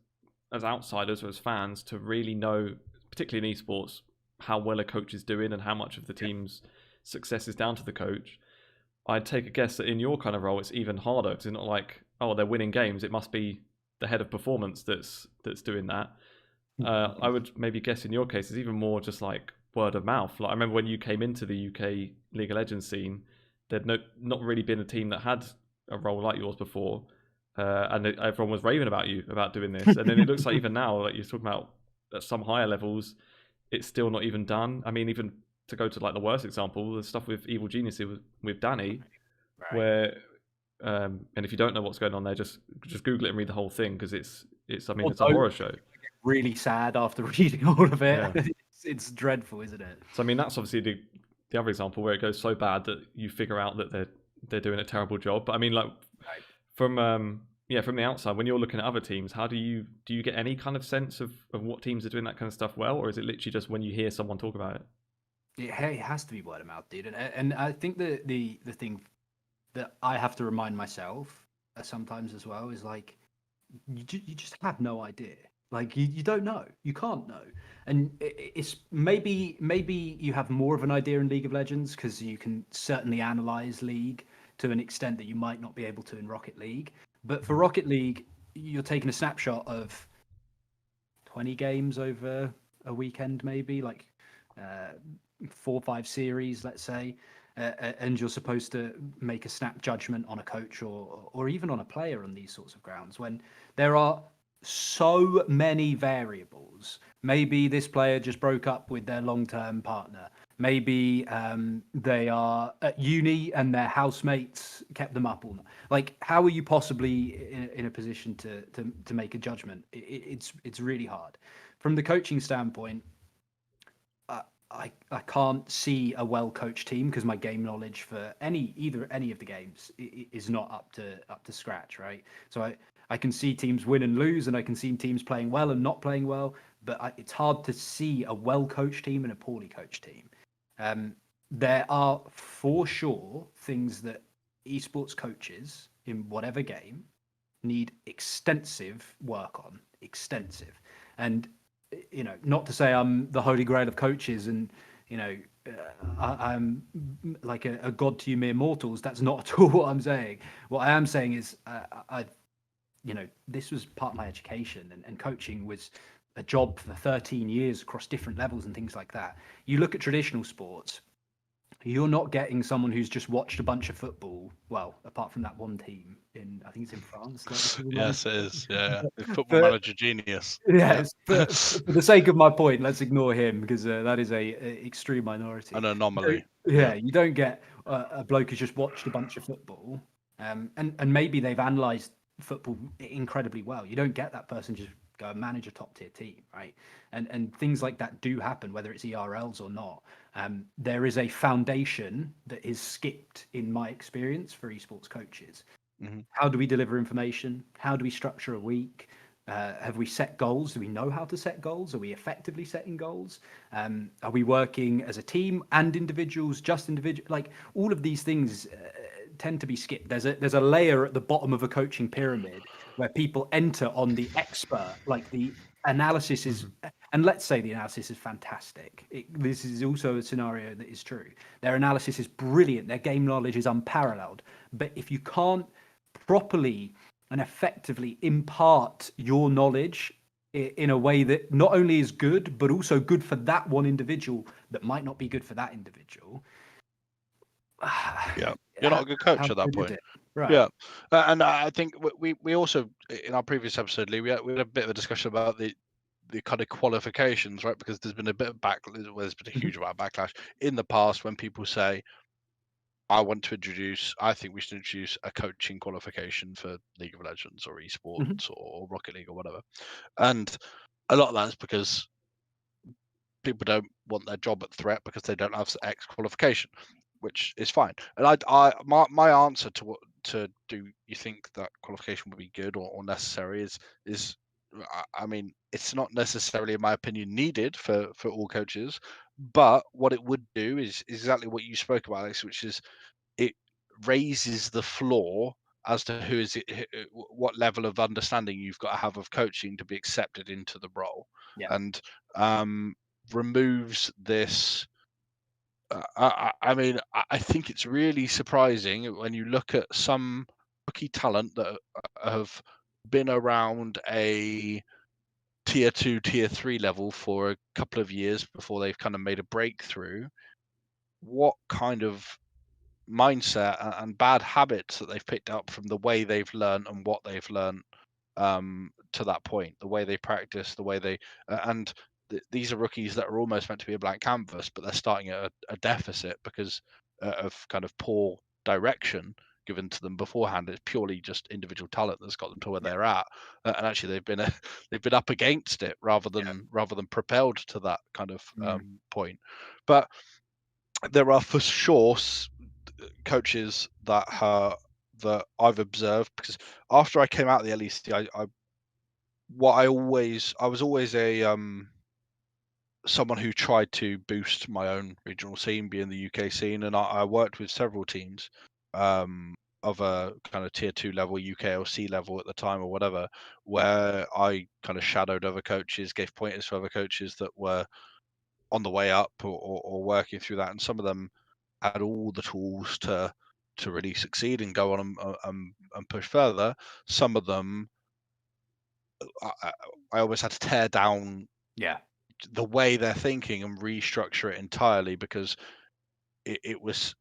outsiders or as fans to really know, particularly in esports, how well a coach is doing and how much of the team's success is down to the coach. I'd take a guess that in your kind of role, it's even harder because it's not like, oh, they're winning games. It must be the head of performance that's doing that. I would maybe guess in your case, it's even more just like word of mouth. Like I remember when you came into the UK League of Legends scene, there'd not really been a team that had a role like yours before, and everyone was raving about you about doing this. And then it looks like even now, like you're talking about at some higher levels, it's still not even done. I mean, even to go to like the worst example, the stuff with Evil Genius with Danny, where and if you don't know what's going on there, just Google it and read the whole thing because it's I mean it's a horror show. Really sad after reading all of it. Yeah. It's dreadful, isn't it? So I mean that's obviously the other example where it goes so bad that you figure out that they're doing a terrible job. But I mean like from the outside, when you're looking at other teams, how do you get any kind of sense of what teams are doing that kind of stuff well, or is it literally just when you hear someone talk about it? It has to be word of mouth, dude. And I think the thing that I have to remind myself sometimes as well is like you just have no idea. Like you don't know, you can't know, and it's maybe you have more of an idea in League of Legends because you can certainly analyze League to an extent that you might not be able to in Rocket League. But for Rocket League, you're taking a snapshot of 20 games over a weekend, maybe like 4 or 5 series, let's say, and you're supposed to make a snap judgment on a coach or even on a player on these sorts of grounds when there are so many variables. Maybe this player just broke up with their long-term partner. Maybe they are at uni and their housemates kept them up all night. Like, how are you possibly in a position to make a judgment? It's really hard. From the coaching standpoint, I can't see a well-coached team because my game knowledge for any of the games is not up to scratch, right? So I can see teams win and lose, and I can see teams playing well and not playing well, but it's hard to see a well-coached team and a poorly coached team. There are for sure things that esports coaches in whatever game need extensive work on, and not to say I'm the holy grail of coaches and I'm like a god to you mere mortals. That's not at all what I'm saying. What I am saying is this was part of my education, and coaching was a job for 13 years across different levels and things like that. You look at traditional sports, you're not getting someone who's just watched a bunch of football. Well, apart from that one team I think it's in France. Yes, it is. Yeah, Football Manager genius. Yes, but for the sake of my point, let's ignore him because that is a extreme minority. An anomaly. Yeah, you don't get a bloke who's just watched a bunch of football, and maybe they've analysed football incredibly well. You don't get that person just go and manage a top tier team, right? And things like that do happen, whether it's ERLs or not. There is a foundation that is skipped in my experience for esports coaches. Mm-hmm. How do we deliver information? How do we structure a week? Have we set goals? Do we know how to set goals? Are we effectively setting goals? Are we working as a team and individuals, just individual? Like all of these things tend to be skipped. There's a layer at the bottom of a coaching pyramid where people enter on the expert, like the analysis is, and let's say the analysis is fantastic. This is also a scenario that is true. Their analysis is brilliant. Their game knowledge is unparalleled. But if you can't properly and effectively impart your knowledge in a way that not only is good, but also good for that one individual that might not be good for that individual. Yeah, you're not a good coach at that point. Right. Yeah, and I think we also, in our previous episode, Lee, we had a bit of a discussion about the kind of qualifications, right? Because there's been a bit of there's been a huge amount of backlash in the past when people say, I think we should introduce a coaching qualification for League of Legends or esports or Rocket League or whatever. And a lot of that is because people don't want their job at threat because they don't have X qualification, which is fine. And my answer to do you think that qualification would be good or necessary is I mean, it's not necessarily, in my opinion, needed for all coaches, but what it would do is exactly what you spoke about, Alex, which is it raises the floor as to what level of understanding you've got to have of coaching to be accepted into the role, and removes this. I think it's really surprising when you look at some rookie talent that have been around a tier 2, tier 3 level for a couple of years before they've kind of made a breakthrough. What kind of mindset and bad habits that they've picked up from the way they've learned and what they've learned to that point, the way they practice, the way they and these are rookies that are almost meant to be a blank canvas, but they're starting at a deficit because of kind of poor direction given to them beforehand. It's purely just individual talent that's got them to where they're at, and actually they've been up against it rather than propelled to that kind of point. But there are for sure coaches that I've observed, because after I came out of the LEC, I was always a someone who tried to boost my own regional scene, being the UK scene, and I worked with several teams of a kind of tier 2 level, UKLC level at the time or whatever, where I kind of shadowed other coaches, gave pointers to other coaches that were on the way up or working through that, and some of them had all the tools to really succeed and go on and push further. Some of them I always had to tear down the way they're thinking and restructure it entirely, because it was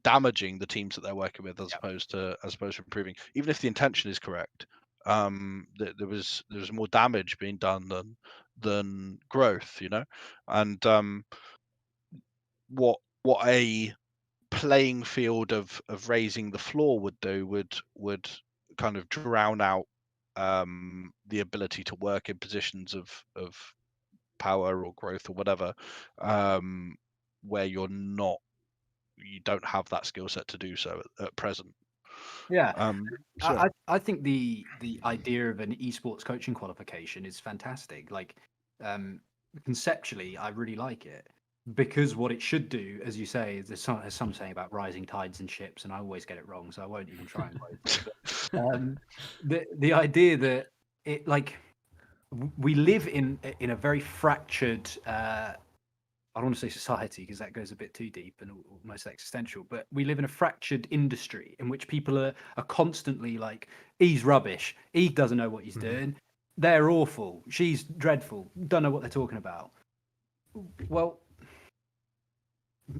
damaging the teams that they're working with as opposed to improving. Even if the intention is correct, there was more damage being done than growth, and what a playing field of raising the floor would do would kind of drown out the ability to work in positions of power or growth or whatever, where you don't have that skill set to do so at present. I think the idea of an esports coaching qualification is fantastic. Like, conceptually, I really like it, because what it should do, as you say, is there's some saying about rising tides and ships, and I always get it wrong, so I won't even try and quote it. But, the idea that it, like, we live in a very fractured, I don't want to say society because that goes a bit too deep and almost existential, but we live in a fractured industry in which people are constantly like, he's rubbish, he doesn't know what he's doing, they're awful, she's dreadful, don't know what they're talking about. Well,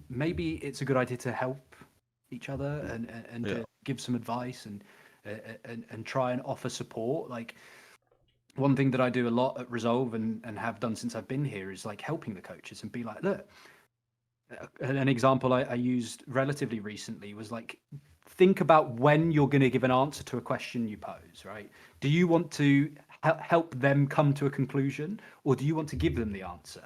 maybe it's a good idea to help each other and to give some advice and try and offer support. Like, one thing that I do a lot at Resolve and have done since I've been here is like helping the coaches and be like, look, an example I used relatively recently was like, think about when you're going to give an answer to a question you pose, right? Do you want to help them come to a conclusion, or do you want to give them the answer?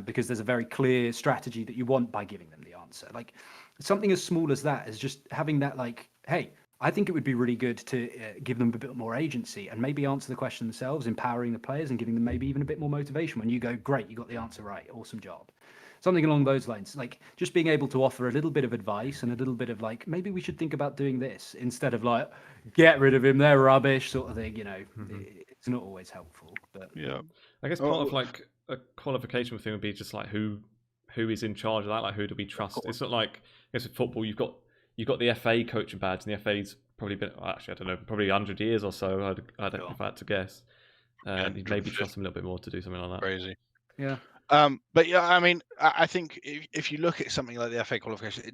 Because there's a very clear strategy that you want by giving them the answer. Like, something as small as that is just having that, like, hey, I think it would be really good to give them a bit more agency and maybe answer the question themselves, empowering the players and giving them maybe even a bit more motivation when you go, great, you got the answer right, awesome job. Something along those lines, like just being able to offer a little bit of advice and a little bit of like, maybe we should think about doing this, instead of like, get rid of him, they're rubbish sort of thing, It's not always helpful. But I guess part of like a qualification thing would be just like who is in charge of that, like who do we trust? It's not like, I guess with football you've got the FA coaching badge, and the FA's probably been, actually, I don't know, probably 100 years or so, if I had to guess. You'd maybe trust them a little bit more to do something like that. Crazy. Yeah. But yeah, I mean, I think if you look at something like the FA qualification,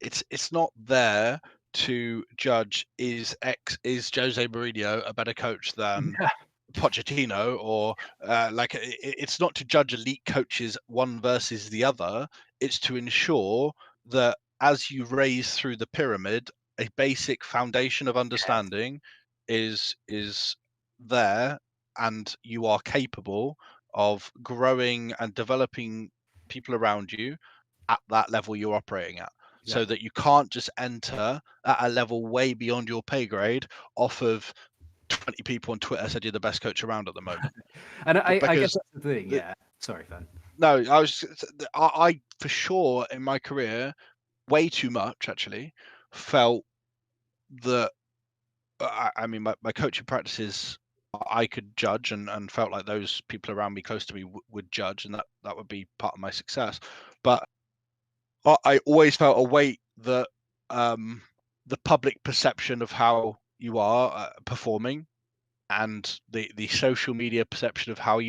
it's not there to judge is Jose Mourinho a better coach than Pochettino, or it's not to judge elite coaches one versus the other. It's to ensure that as you raise through the pyramid, a basic foundation of understanding is there, and you are capable of growing and developing people around you at that level you're operating at, so that you can't just enter at a level way beyond your pay grade off of 20 people on Twitter said you're the best coach around at the moment. And I guess that's the thing. Sorry, Fan. No, I for sure in my career, way too much actually, felt that I mean, my coaching practices I could judge and felt like those people around me close to me would judge, and that would be part of my success. But I always felt a weight that the public perception of how you are performing and the social media perception of how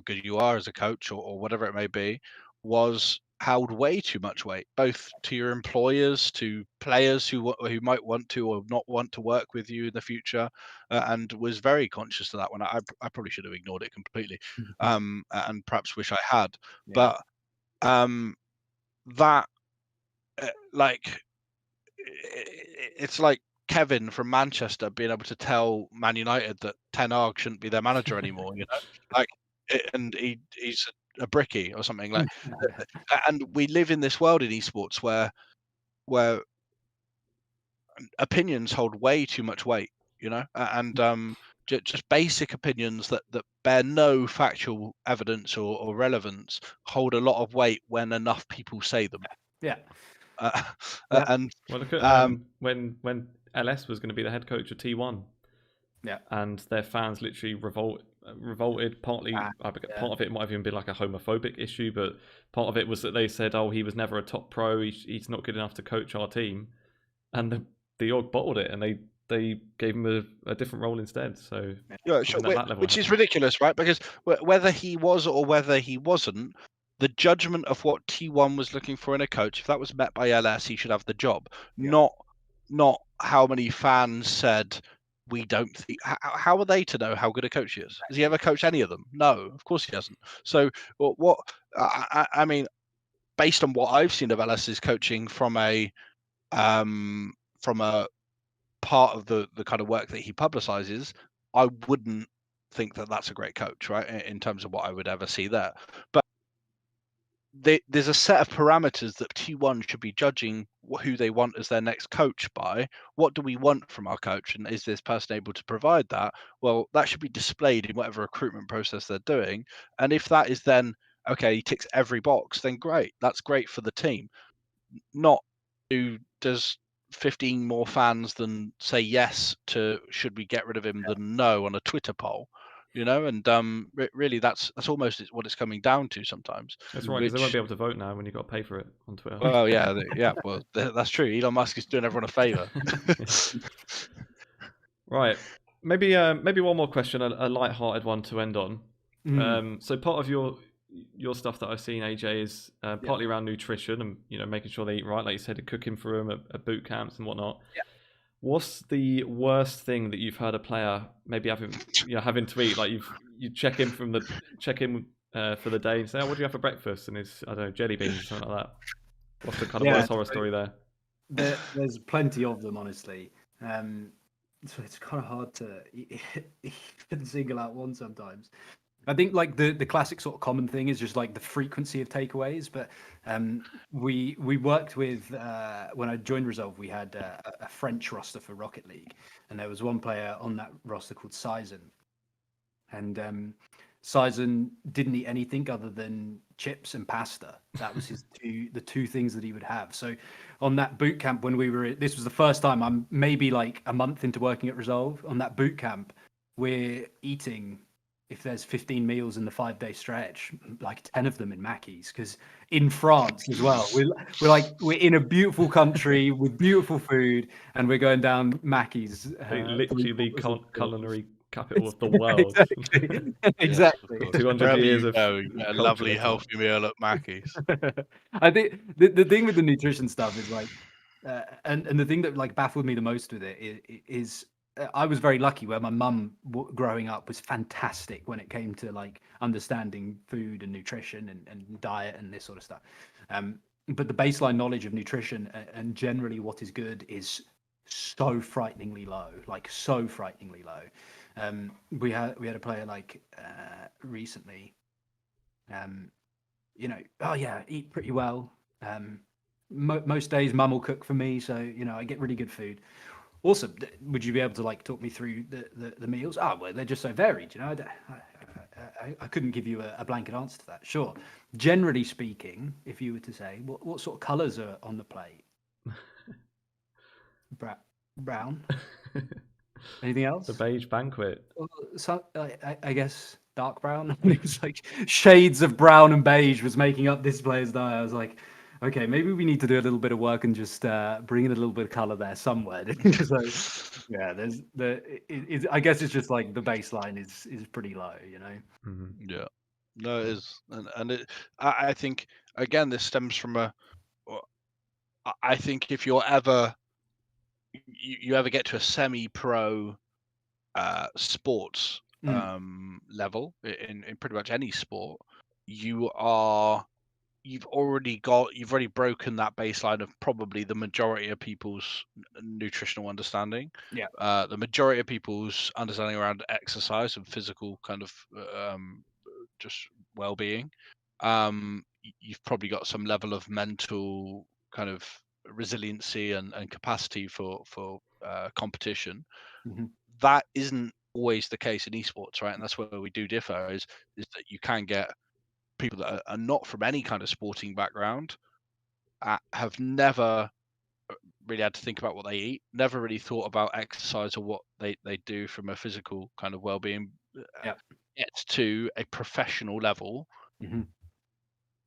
good you are as a coach or whatever it may be, was held way too much weight, both to your employers, to players who might want to or not want to work with you in the future, and was very conscious of that one. I probably should have ignored it completely, and perhaps wish I had. Yeah. But that like it's like Kevin from Manchester being able to tell Man United that Ten Hag shouldn't be their manager anymore, like, and he's a brickie or something like. And we live in this world in esports where opinions hold way too much weight, and just basic opinions that bear no factual evidence or relevance hold a lot of weight when enough people say them. Yeah. Yeah. And well, look at when LS was going to be the head coach of T1. Yeah. And their fans literally revolted. Partly, part of it might have even been like a homophobic issue, but part of it was that they said, "Oh, he was never a top pro. He's not good enough to coach our team," and the org bottled it, and they gave him a different role instead. So yeah, sure, which is ridiculous, right? Because whether he was or whether he wasn't, the judgment of what T1 was looking for in a coach, if that was met by LS, he should have the job. Yeah. Not how many fans said we don't think. How are they to know how good a coach he is? Has he ever coached any of them? No, of course he hasn't. So what I mean, based on what I've seen of LS's coaching from a part of the kind of work that he publicizes, I wouldn't think that that's a great coach, right? In terms of what I would ever see there. But there's a set of parameters that T1 should be judging who they want as their next coach by. What do we want from our coach? And is this person able to provide that? Well, that should be displayed in whatever recruitment process they're doing. And if that is then, okay, he ticks every box, then great. That's great for the team. Not does 15 more fans than say yes to should we get rid of him than no on a Twitter poll, and really that's almost what it's coming down to sometimes. That's right, because they won't be able to vote now when you've got to pay for it on Twitter. Well, yeah, well, that's true. Elon Musk is doing everyone a favor. Right, maybe one more question, a light-hearted one to end on. So part of your stuff that I've seen, AJ, is partly around nutrition and making sure they eat right, like you said, cooking for them at boot camps and whatnot. Yeah. What's the worst thing that you've heard a player maybe having to eat? Like you check in for the day and say, "Oh, what do you have for breakfast?" And it's, I don't know, jelly beans or something like that. What's the kind of worst horror story there? There's plenty of them, honestly. So it's kind of hard to even single out one sometimes. I think like the classic sort of common thing is just like the frequency of takeaways. But we worked with when I joined Resolve, we had a French roster for Rocket League, and there was one player on that roster called Sizen, and Sizen didn't eat anything other than chips and pasta. That was the two things that he would have. So on that boot camp, when this was the first time, I'm maybe like a month into working at Resolve. On that boot camp, we're eating, if there's 15 meals in the 5-day stretch, like 10 of them in Mackey's, because in France as well, we're in a beautiful country with beautiful food, and we're going down Mackey's. Literally the culinary capital of the world. Exactly. 200 years of a lovely healthy meal at Mackey's. I think the thing with the nutrition stuff is like, and the thing that like baffled me the most with it is I was very lucky where my mum growing up was fantastic when it came to like understanding food and nutrition and diet and this sort of stuff. But the baseline knowledge of nutrition and generally what is good is so frighteningly low, like so frighteningly low. We had a player like recently, eat pretty well. Most days mum will cook for me, so I get really good food. Awesome. Would you be able to like talk me through the meals? Well, they're just so varied. I couldn't give you a blanket answer to that. Sure. Generally speaking, if you were to say what sort of colours are on the plate, Brown. Anything else? The beige banquet. So, I guess dark brown. It's like shades of brown and beige was making up this player's dye. I was like, okay, maybe we need to do a little bit of work and just bring in a little bit of color there somewhere. So, yeah, I guess it's just like the baseline is pretty low, you know. Mm-hmm. Yeah, no, it is, and I think again this stems from I think if you're ever you ever get to a semi-pro sports level in pretty much any sport, you've already broken that baseline of probably the majority of people's nutritional understanding. Yeah. The majority of people's understanding around exercise and physical kind of just well-being. You've probably got some level of mental kind of resiliency and capacity for competition. Mm-hmm. That isn't always the case in esports, right? And that's where we do differ is that you can get people that are not from any kind of sporting background, have never really had to think about what they eat, never really thought about exercise or what they do from a physical kind of well-being, gets to a professional level, Mm-hmm.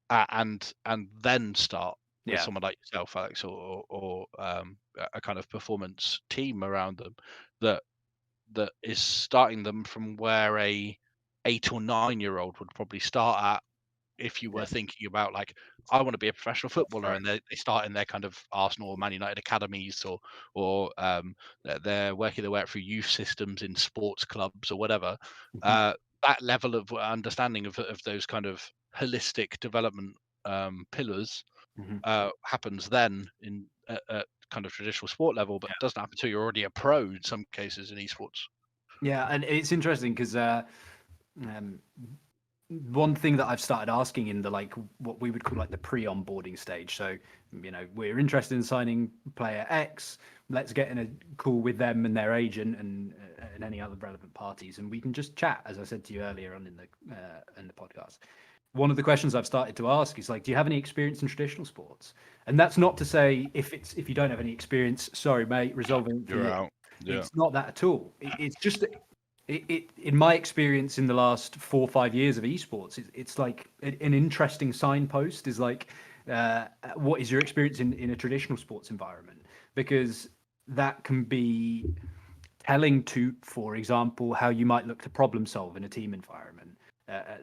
and then start with Yeah. someone like yourself, Alex, or a kind of performance team around them that is starting them from where a 8 or 9-year-old would probably start at if you were thinking about like, I want to be a professional footballer, right. and they start in their kind of Arsenal or Man United academies, or they're working their way up through youth systems in sports clubs or whatever. Mm-hmm. That level of understanding of those kind of holistic development pillars Mm-hmm. happens then at kind of traditional sport level, but doesn't happen until you're already a pro in some cases in esports. Yeah, and it's interesting because one thing that I've started asking in the like what we would call like the pre-onboarding stage. So, you know, we're interested in signing player X. Let's get in a call with them and their agent and any other relevant parties, and we can just chat. As I said to you earlier on in the podcast, one of the questions I've started to ask is like, do you have any experience in traditional sports? And that's not to say if you don't have any experience, sorry mate, resolving. You're out. Yeah. It's not that at all. It's just in my experience in the last 4 or 5 years of esports, it's like an interesting signpost is like, what is your experience in a traditional sports environment? Because that can be telling to, for example, how you might look to problem solve in a team environment.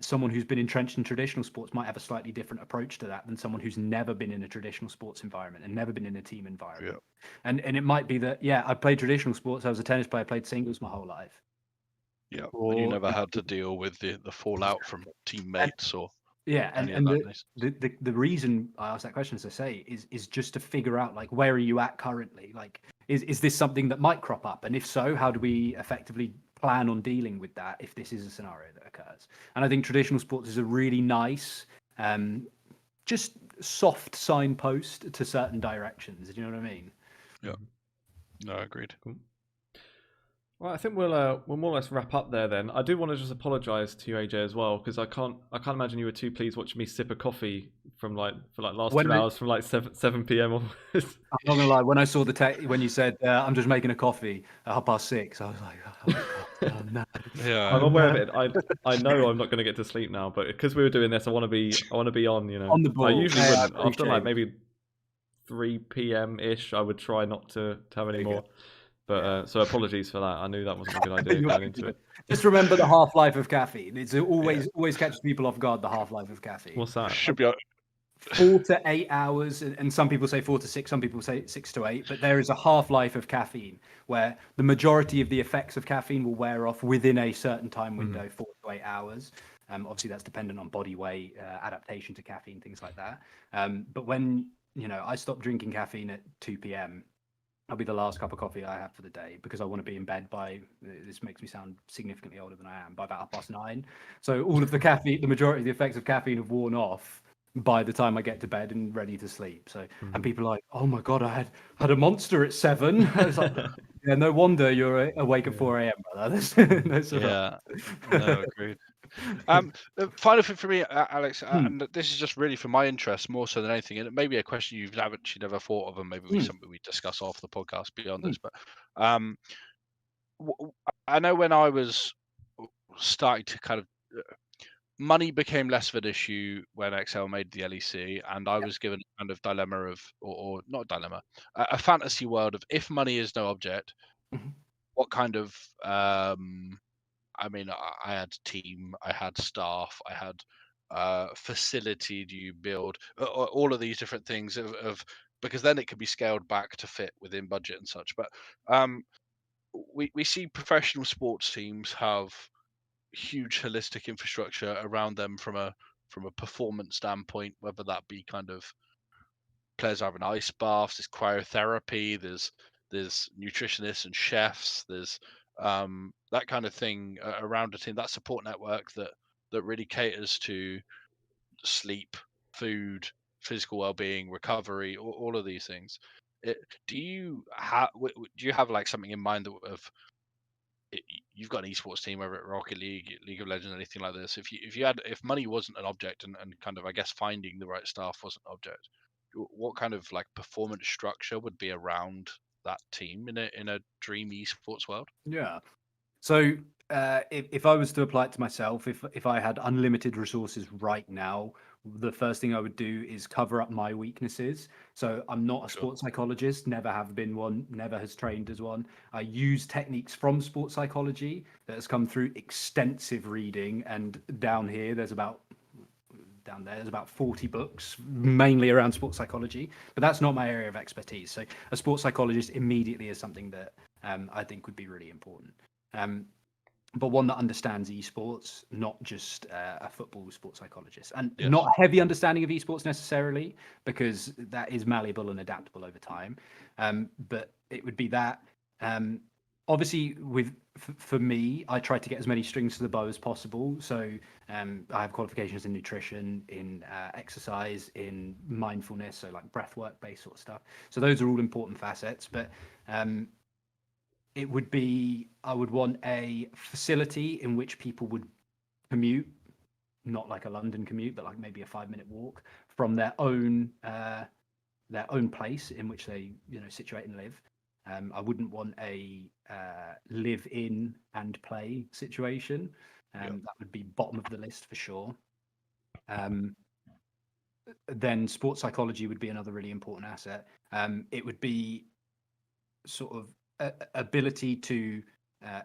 Someone who's been entrenched in traditional sports might have a slightly different approach to that than someone who's never been in a traditional sports environment and never been in a team environment. Yeah. And it might be that, yeah, I played traditional sports. I was a tennis player, I played singles my whole life. Yeah, and you never had to deal with the fallout from teammates or and the reason I asked that question, as I say, is just to figure out like, where are you at currently? Like, is this something that might crop up, and if so, how do we effectively plan on dealing with that if this is a scenario that occurs? And I think traditional sports is a really nice, just soft signpost to certain directions. Do you know what I mean? Yeah. No, agreed. Cool. Well, I think we'll more or less wrap up there then. I do want to just apologise to you, AJ, as well, because I can't imagine you were too pleased watching me sip a coffee for last 2 hours from like 7 p.m. onwards. I'm not gonna lie. When I saw when you said I'm just making a coffee at 6:30, I was like, oh no. Yeah, I'm aware of it. I know I'm not going to get to sleep now, but because we were doing this, I want to be on. You know, on the ball. I usually wouldn't. After like maybe 3 p.m. ish, I would try not to have any more. But so apologies for that. I knew that wasn't a good idea going into it. Just remember the half-life of caffeine. It's always catches people off guard, the half-life of caffeine. What's that? Should be 4 to 8 hours, and some people say 4 to 6, some people say 6 to 8, but there is a half-life of caffeine where the majority of the effects of caffeine will wear off within a certain time window, 4 to 8 hours. Obviously, that's dependent on body weight, adaptation to caffeine, things like that. But when, I stopped drinking caffeine at 2 p.m., I'll be the last cup of coffee I have for the day because I want to be in bed by, this makes me sound significantly older than I am, by about 9:30. So all of the caffeine, the majority of the effects of caffeine have worn off by the time I get to bed and ready to sleep. So, and people are like, oh my God, I had a monster at 7. I was like, yeah, no wonder you're awake at 4 a.m. brother. No, agreed. Final thing for me, Alex, Hmm. and this is just really for my interest more so than anything, and it may be a question you've actually never thought of, and maybe something we discuss off the podcast beyond this. But um, I know when I was starting to kind of money became less of an issue when Excel made the LEC, and I was given a kind of dilemma of, or not dilemma, a fantasy world of if money is no object, what kind of I mean, I had team, I had staff, I had facility. Do you build all of these different things of because then it can be scaled back to fit within budget and such. But we see professional sports teams have huge holistic infrastructure around them from a performance standpoint, whether that be kind of players having ice baths, there's cryotherapy, there's nutritionists and chefs, there's that kind of thing around a team, that support network that really caters to sleep, food, physical well-being, recovery, all of these things. Do you have like something in mind that you've got an esports team over at Rocket League, League of Legends, anything like this? If money wasn't an object and kind of I guess finding the right staff wasn't an object, what kind of like performance structure would be around that team in a dream esports world? Yeah. So if I was to apply it to myself, if I had unlimited resources right now, the first thing I would do is cover up my weaknesses. So I'm not a Sure. sports psychologist, never have been one, never has trained as one. I use techniques from sports psychology that has come through extensive reading, and down there's about 40 books, mainly around sports psychology, but that's not my area of expertise. So a sports psychologist immediately is something that I think would be really important. But one that understands esports, not just a football sports psychologist, and Yes. not a heavy understanding of esports necessarily, because that is malleable and adaptable over time. But it would be that. Obviously, for me, I try to get as many strings to the bow as possible. So I have qualifications in nutrition, in exercise, in mindfulness, so like breath work based sort of stuff. So those are all important facets. But it would be, I would want a facility in which people would commute, not like a London commute, but like maybe a 5-minute walk from their own place in which they situate and live. I wouldn't want a live in and play situation. That would be bottom of the list for sure. Then sports psychology would be another really important asset. It would be sort of ability to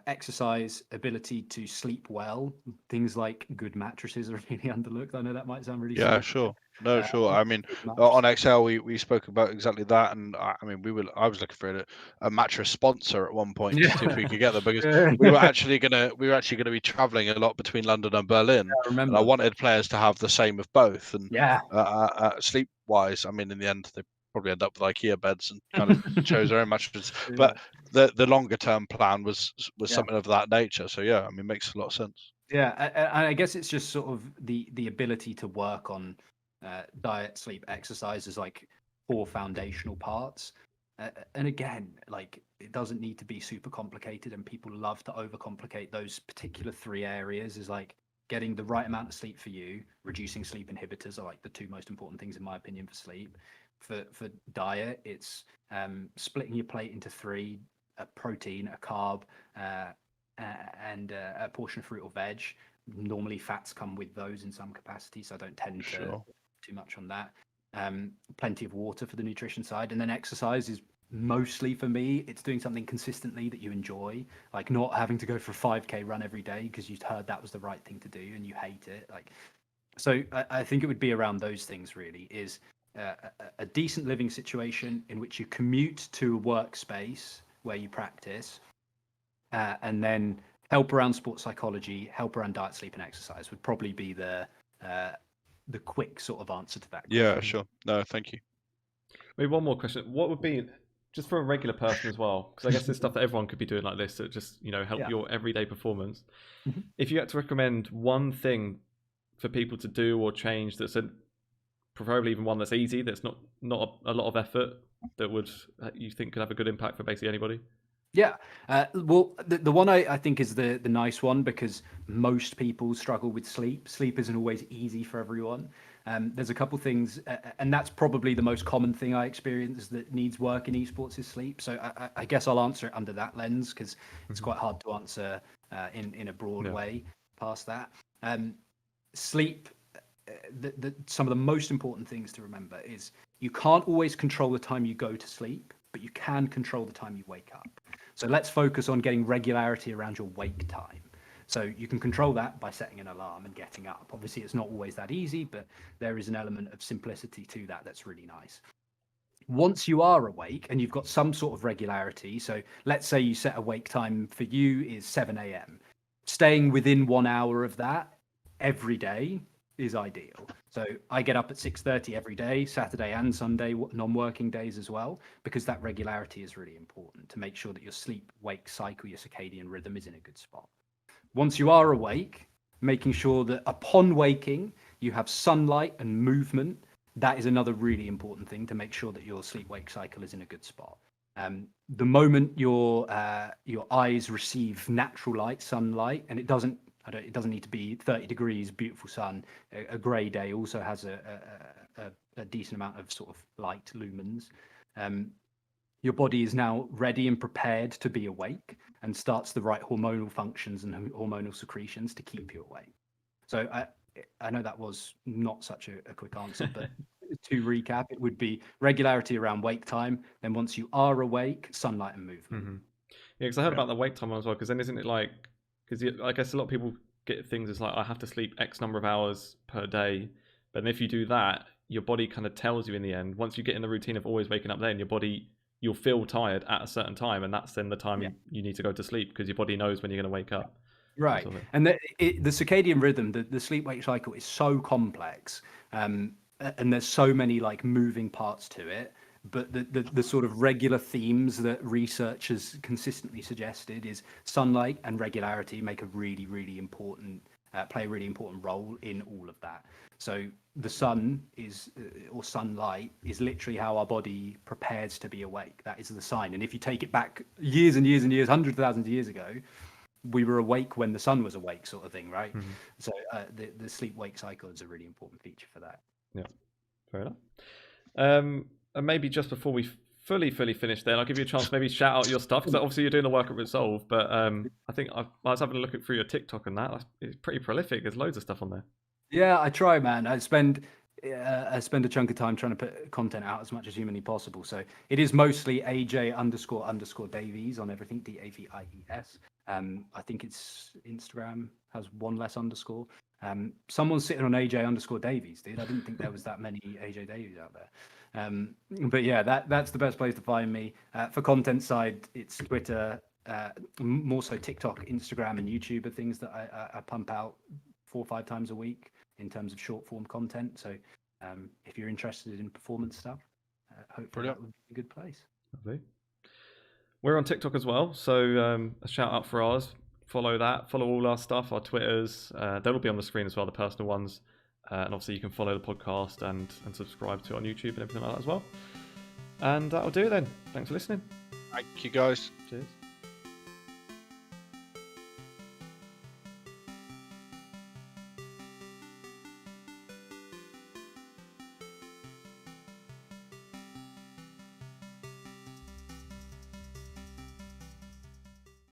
exercise, ability to sleep well. Things like good mattresses are really underlooked. I know that might sound really silly. Sure. No, sure. I mean, Good on mattress. Excel, we spoke about exactly that, and I mean, I was looking for a mattress sponsor at one point to see if we could get them because we were actually gonna be traveling a lot between London and Berlin, I and I remember. wanted players to have the same of both. And Yeah. sleep wise, I mean, in the end, they probably end up with IKEA beds and kind of chose their own mattresses. Yeah. But the longer term plan was Yeah. something of that nature. So yeah, I mean, makes a lot of sense. Yeah, and I guess it's just sort of the ability to work on diet, sleep, exercise as like 4 foundational parts. And again, like it doesn't need to be super complicated, and people love to overcomplicate those particular 3 areas. Is like getting the right amount of sleep for you, reducing sleep inhibitors are like the 2 most important things in my opinion for sleep. For diet, it's splitting your plate into 3: a protein, a carb, and a portion of fruit or veg. Normally, fats come with those in some capacity, so I don't tend to too much on that. Plenty of water for the nutrition side, and then exercise is mostly for me. It's doing something consistently that you enjoy, like not having to go for a 5K run every day because you heard that was the right thing to do and you hate it. Like, so I think it would be around those things. Really, is a decent living situation in which you commute to a workspace where you practice. And then help around sports psychology, help around diet, sleep, and exercise would probably be the quick sort of answer to that question. Yeah, sure. No, thank you. Maybe one more question. What would be, just for a regular person as well, because I guess there's stuff that everyone could be doing like this that just help your everyday performance. Mhm. If you had to recommend one thing for people to do or change that's preferably even one that's easy, that's not a lot of effort, that would you think could have a good impact for basically anybody? Yeah. Well, the one I think is the nice one, because most people struggle with sleep. Sleep isn't always easy for everyone. There's a couple things, and that's probably the most common thing I experience that needs work in esports is sleep. So I guess I'll answer it under that lens, because it's quite hard to answer in a broad way past that. Sleep, some of the most important things to remember is you can't always control the time you go to sleep, but you can control the time you wake up. So let's focus on getting regularity around your wake time. So you can control that by setting an alarm and getting up. Obviously, it's not always that easy, but there is an element of simplicity to that that's really nice. Once you are awake and you've got some sort of regularity, so let's say you set a wake time for you is 7 a.m. Staying within 1 hour of that every day is ideal. So I get up at 6:30 every day, Saturday and Sunday, non-working days as well, because that regularity is really important to make sure that your sleep-wake cycle, your circadian rhythm is in a good spot. Once you are awake, making sure that upon waking, you have sunlight and movement. That is another really important thing to make sure that your sleep-wake cycle is in a good spot. The moment your eyes receive natural light, sunlight, and it doesn't need to be 30 degrees, beautiful sun. A grey day also has a decent amount of sort of light lumens. Your body is now ready and prepared to be awake and starts the right hormonal functions and hormonal secretions to keep you awake. So I know that was not such a quick answer, but to recap, it would be regularity around wake time. Then once you are awake, sunlight and movement. Mm-hmm. Yeah, because I heard about the wake time as well. Because then isn't it like, because I guess a lot of people get things as like, I have to sleep X number of hours per day. But then if you do that, your body kind of tells you in the end, once you get in the routine of always waking up then, your body, you'll feel tired at a certain time. And that's then the time you need to go to sleep, because your body knows when you're going to wake up. Right. Sort of. And the circadian rhythm, the sleep-wake cycle is so complex. And there's so many like moving parts to it. But the sort of regular themes that research has consistently suggested is sunlight and regularity make a really, really important, play a really important role in all of that. So the sun is, or sunlight is literally how our body prepares to be awake. That is the sign. And if you take it back years and years and years, hundreds of thousands of years ago, we were awake when the sun was awake, sort of thing, right? Mm-hmm. So the sleep-wake cycle is a really important feature for that. Yeah, fair enough. And maybe just before we fully finish then, I'll give you a chance to maybe shout out your stuff, because obviously you're doing the work at Resolve, but I think I was having a look through your TikTok and that. It's pretty prolific. There's loads of stuff on there. Yeah, I try, man. I spend a chunk of time trying to put content out as much as humanly possible. So it is mostly AJ__Davies on everything, Davies. I think it's Instagram has one less underscore. Someone's sitting on AJ_Davies, dude. I didn't think there was that many AJ Davies out there. But yeah, that's the best place to find me. For content side, it's Twitter, more so TikTok, Instagram, and YouTube are things that I pump out 4 or 5 times a week in terms of short form content. So if you're interested in performance stuff, hopefully that would be a good place. Lovely. We're on TikTok as well, so a shout out for ours. Follow that. Follow all our stuff, our Twitters. They'll be on the screen as well, the personal ones. And obviously you can follow the podcast and subscribe to it on YouTube and everything like that as well. And that'll do it then. Thanks for listening. Thank you, guys. Cheers.